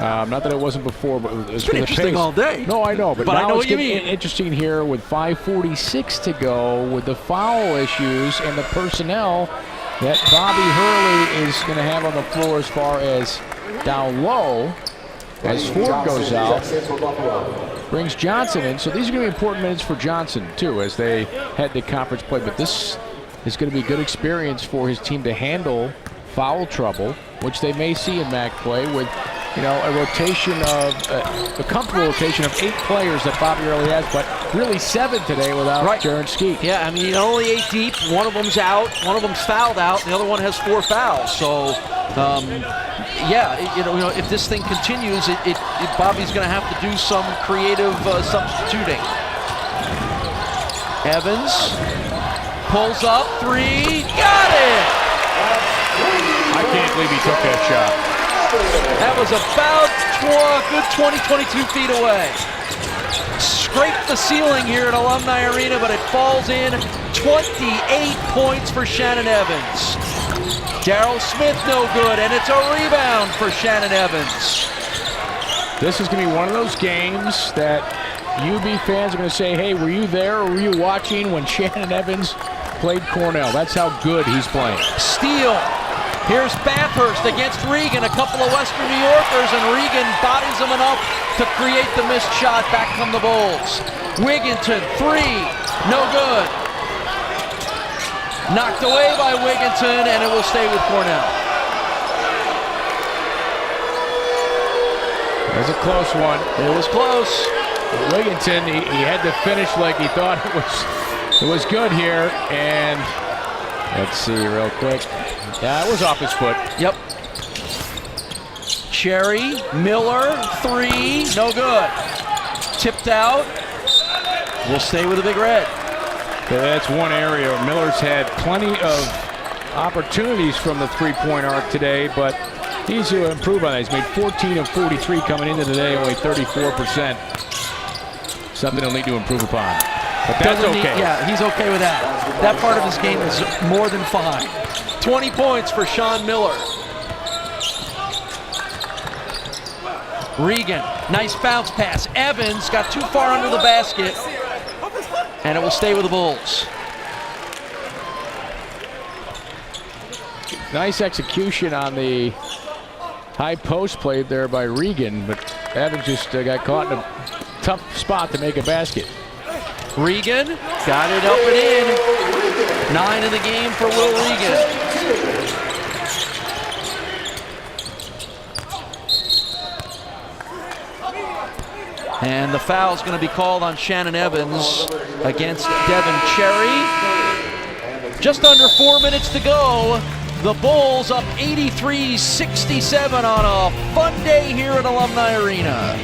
Not that it wasn't before, but it's been interesting all day. No, I know, but now I know it's what you getting mean. Interesting here with 5:46 to go, with the foul issues and the personnel that Bobby Hurley is going to have on the floor as far as down low. As Ford goes out, brings Johnson in. So these are going to be important minutes for Johnson, too, as they head to conference play. But this is going to be a good experience for his team to handle foul trouble, which they may see in MAC play with, you know, a rotation of a comfortable rotation of 8 players that Bobby Hurley has, but really 7 today without Jaron Skeet. Yeah, I mean, only 8 deep. One of them's out, one of them's fouled out, and the other one has 4 fouls. So, yeah, you know, if this thing continues, Bobby's going to have to do some creative substituting. Evans pulls up, 3, got it! I can't believe he took that shot. That was about a good 20, 22 feet away. Scraped the ceiling here at Alumni Arena, but it falls in. 28 points for Shannon Evans. Daryl Smith no good, and it's a rebound for Shannon Evans. This is going to be one of those games that UB fans are going to say, hey, were you there or were you watching when Shannon Evans played Cornell? That's how good he's playing. Steal. Here's Bathurst against Regan, a couple of Western New Yorkers, and Regan bodies him enough to create the missed shot. Back come the Bulls. Wigginton, 3, no good. Knocked away by Wigginton, and it will stay with Cornell. There's a close one. It was close. Wigginton, he had to finish like he thought it was It was good here, and let's see real quick. Yeah, it was off his foot. Yep. Cherry, Miller, 3, no good. Tipped out. We'll stay with the Big Red. Yeah, that's one area. Miller's had plenty of opportunities from the three-point arc today, but he's to improve on that. He's made 14 of 43 coming into today, only 34%. Something he'll need to improve upon. But that's okay. Yeah, he's okay with that. That part of his game is more than fine. 20 points for Sean Miller. Regan, nice bounce pass. Evans got too far under the basket, and it will stay with the Bulls. Nice execution on the high post play there by Regan, but Evans just got caught in a tough spot to make a basket. Regan got it up and in. 9 in the game for Will Regan. And the foul is going to be called on Shannon Evans against Devin Cherry. Just under 4 minutes to go. The Bulls up 83-67 on a fun day here at Alumni Arena.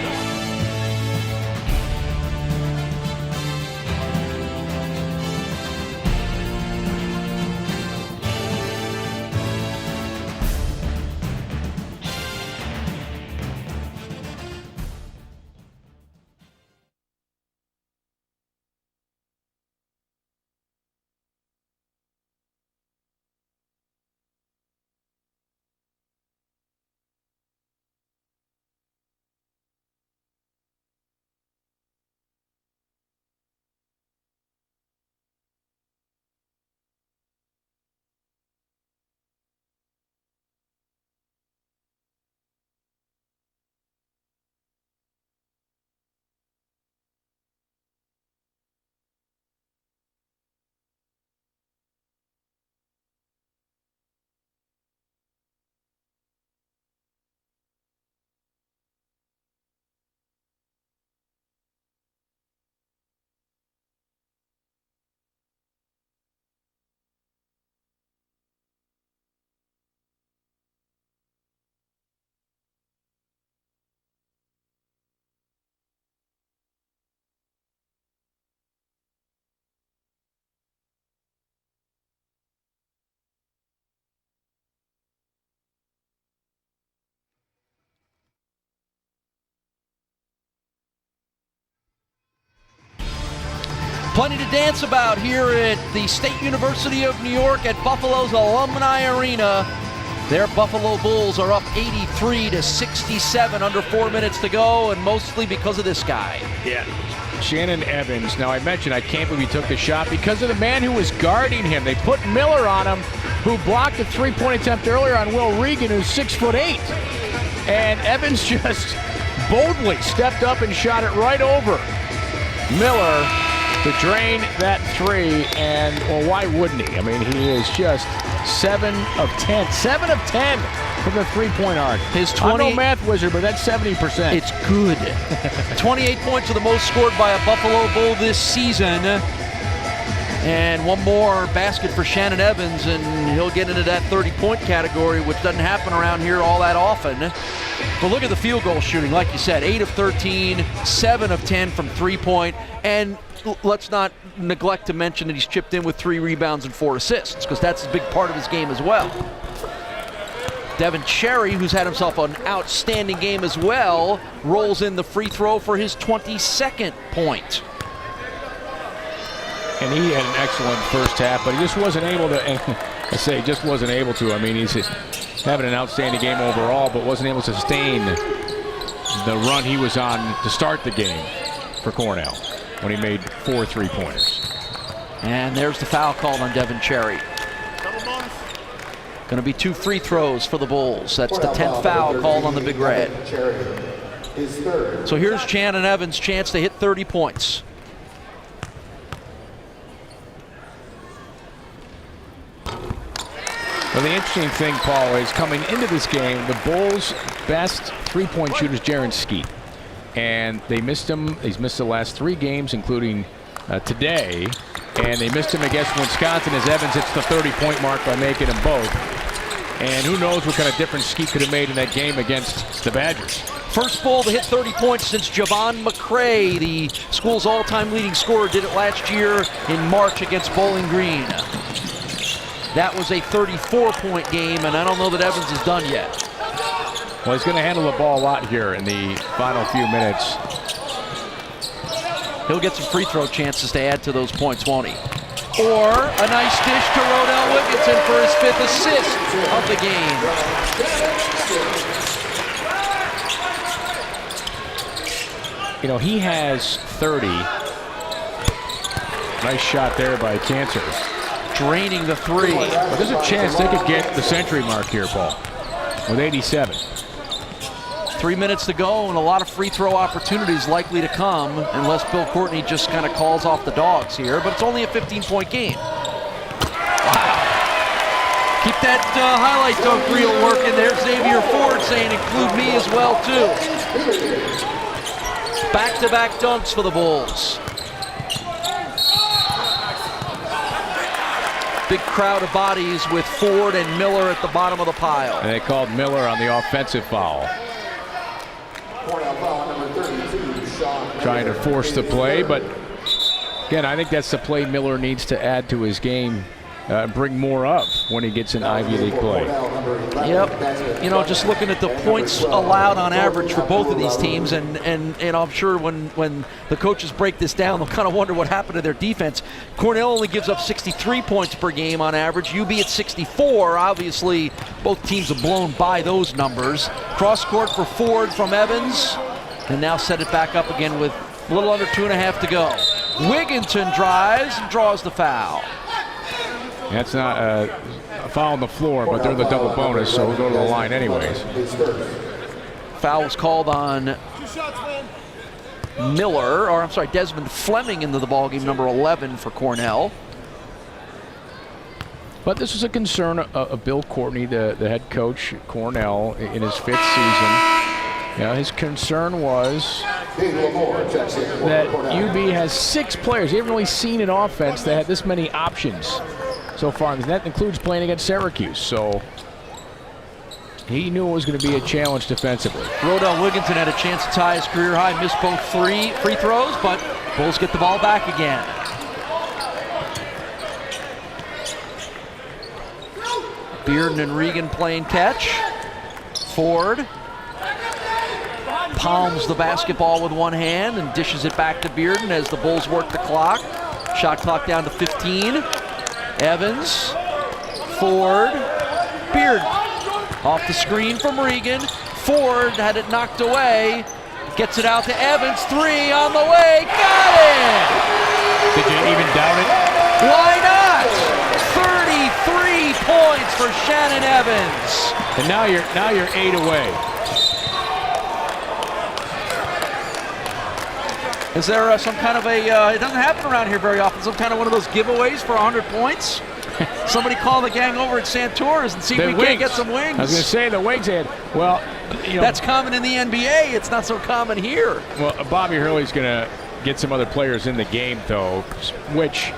Plenty to dance about here at the State University of New York at Buffalo's Alumni Arena. Their Buffalo Bulls are up 83-67, under 4 minutes to go, and mostly because of this guy. Yeah. Shannon Evans. Now, I mentioned I can't believe he took the shot because of the man who was guarding him. They put Miller on him, who blocked a three-point attempt earlier on Will Regan, who's 6'8". And Evans just boldly stepped up and shot it right over Miller to drain that three, and well, why wouldn't he? I mean, he is just 7 of 10. 7 of 10 from the three-point arc. I'm no math wizard, but that's 70%. It's good. 28 points are the most scored by a Buffalo Bull this season. And one more basket for Shannon Evans, and he'll get into that 30-point category, which doesn't happen around here all that often. But look at the field goal shooting. Like you said, 8 of 13, 7 of 10 from three-point. And let's not neglect to mention that he's chipped in with 3 rebounds and 4 assists, because that's a big part of his game as well. Devin Cherry, who's had himself an outstanding game as well, rolls in the free throw for his 22nd point. And he had an excellent first half, but he just wasn't able to, and I say just wasn't able to. I mean, he's having an outstanding game overall, but wasn't able to sustain the run he was on to start the game for Cornell when he made 4 3-pointers. And there's the foul called on Devin Cherry. Going to be 2 free throws for the Bulls. That's the 10th foul called on the Big Red. So here's Shannon Evans' chance to hit 30 points. Well, the interesting thing, Paul, is coming into this game, the Bulls' best three-point shooter is Jaren Skeet. And they missed him. He's missed the last 3 games, including today. And they missed him against Wisconsin as Evans hits the 30-point mark by making them both. And who knows what kind of difference Skeet could have made in that game against the Badgers. First Bull to hit 30 points since Javon McCray, the school's all-time leading scorer, did it last year in March against Bowling Green. That was a 34-point game, and I don't know that Evans is done yet. Well, he's going to handle the ball a lot here in the final few minutes. He'll get some free throw chances to add to those points, won't he? Or a nice dish to Rodell Wigginton for his 5th assist of the game. You know, he has 30. Nice shot there by Cancer. Draining the three. But there's a chance they could get the century mark here, Paul, with 87. 3 minutes to go and a lot of free throw opportunities likely to come unless Bill Courtney just kind of calls off the dogs here, but it's only a 15-point game. Wow. Keep that highlight dunk reel working there. Xavier Ford saying include me as well, too. Back-to-back dunks for the Bulls. Big crowd of bodies with Ford and Miller at the bottom of the pile. And they called Miller on the offensive foul. Trying to force the play, but again, I think that's the play Miller needs to add to his game, bring more of when he gets an Ivy League play. Yep, you know, just looking at the points allowed on average for both of these teams, and I'm sure when the coaches break this down, they'll kind of wonder what happened to their defense. Cornell only gives up 63 points per game on average. UB at 64. Obviously, both teams have blown by those numbers. Cross court for Ford from Evans, and now set it back up again with a little under 2.5 to go. Wigginton drives and draws the foul. That's not a foul on the floor, but they're the double bonus, so we'll go to the line anyways. Foul was called on Miller, or I'm sorry, Desmond Fleming into the ballgame, number 11 for Cornell. But this was a concern of Bill Courtney, the head coach at Cornell, in his 5th season. You know, his concern was that UB has 6 players. He hasn't really seen an offense that had this many options so far, and that includes playing against Syracuse. So he knew it was going to be a challenge defensively. Rodell Wigginton had a chance to tie his career high, missed both free throws, but Bulls get the ball back again. Bearden and Regan playing catch. Ford palms the basketball with one hand and dishes it back to Bearden as the Bulls work the clock. Shot clock down to 15. Evans, Ford, Bearden. Off the screen from Regan. Ford had it knocked away. Gets it out to Evans. 3 on the way. Got it! Did you even doubt it? Why not? 33 points for Shannon Evans. And now you're 8 away. Is there some kind of a, it doesn't happen around here very often, some kind of one of those giveaways for 100 points? Somebody call the gang over at Santora's and see if we can't get some wings. I was going to say the wings had, well, you know. That's common in the NBA. It's not so common here. Well, Bobby Hurley's going to get some other players in the game, though, which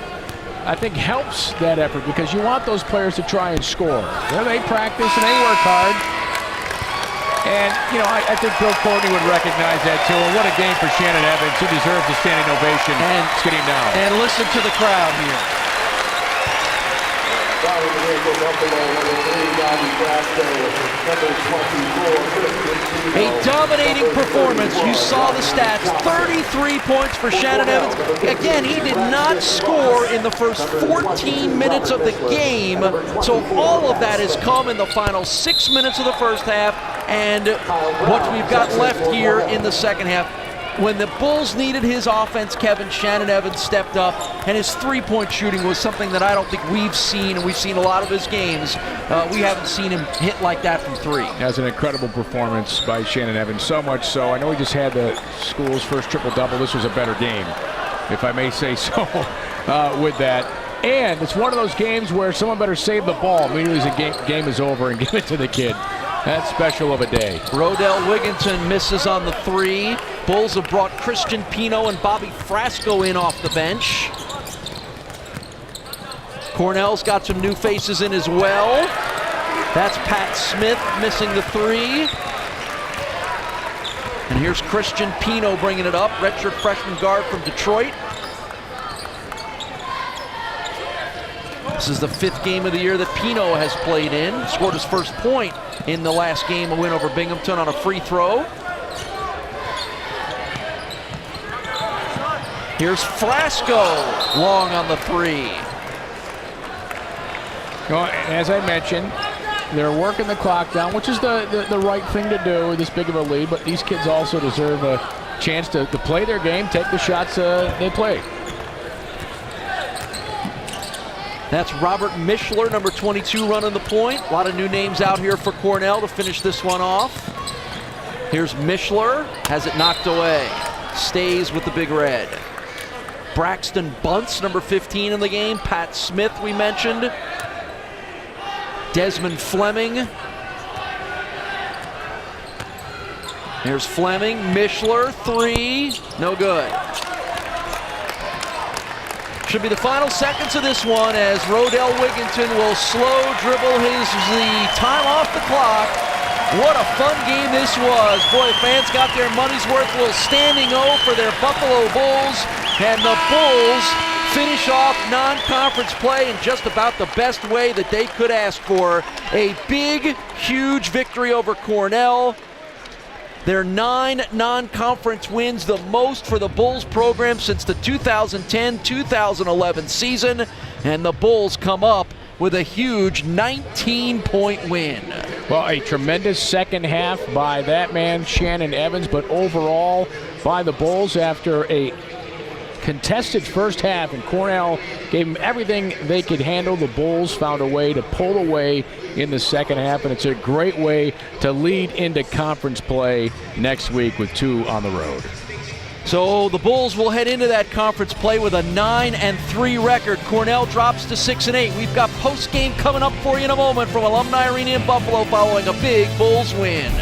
I think helps that effort because you want those players to try and score. You know, they practice and they work hard. And, you know, I think Bill Courtney would recognize that, too. And what a game for Shannon Evans. He deserves a standing ovation. And let's get him down. And listen to the crowd here. A dominating performance. You saw the stats. 33 points for Shannon Evans. Again, he did not score in the first 14 minutes of the game. So all of that has come in the final 6 minutes of the first half and what we've got left here in the second half. When the Bulls needed his offense, Shannon Evans stepped up, and his three-point shooting was something that I don't think we've seen, and we've seen a lot of his games. We haven't seen him hit like that from 3. That's an incredible performance by Shannon Evans, so much so. I know he just had the school's first triple-double. This was a better game, if I may say so, with that. And it's one of those games where someone better save the ball immediately as the game is over and give it to the kid. That's special of a day. Rodell Wigginton misses on the 3. Bulls have brought Christian Pino and Bobby Frasco in off the bench. Cornell's got some new faces in as well. That's Pat Smith missing the 3. And here's Christian Pino bringing it up, redshirt freshman guard from Detroit. This is the 5th game of the year that Pino has played in. Scored his first point in the last game, a win over Binghamton on a free throw. Here's Frasco, long on the 3. Well, as I mentioned, they're working the clock down, which is the right thing to do with this big of a lead, but these kids also deserve a chance to play their game, take the shots they play. That's Robert Mishler, number 22, running the point. A lot of new names out here for Cornell to finish this one off. Here's Mishler, has it knocked away. Stays with the Big Red. Braxton Bunce, number 15 in the game. Pat Smith, we mentioned. Desmond Fleming. Here's Fleming, Mishler, 3, no good. Should be the final seconds of this one as Rodell Wigginton will slow dribble the time off the clock. What a fun game this was. Boy, the fans got their money's worth. A little standing O for their Buffalo Bulls. And the Bulls finish off non-conference play in just about the best way that they could ask for. A big, huge victory over Cornell. Their 9 non-conference wins, the most for the Bulls program since the 2010-2011 season. And the Bulls come up with a huge 19-point win. Well, a tremendous second half by that man, Shannon Evans, but overall by the Bulls after a contested first half, and Cornell gave them everything they could handle. The Bulls found a way to pull away in the second half, and it's a great way to lead into conference play next week with 2 on the road. So the Bulls will head into that conference play with a 9-3 record. Cornell drops to 6-8. We've got post-game coming up for you in a moment from Alumni Arena in Buffalo following a big Bulls win.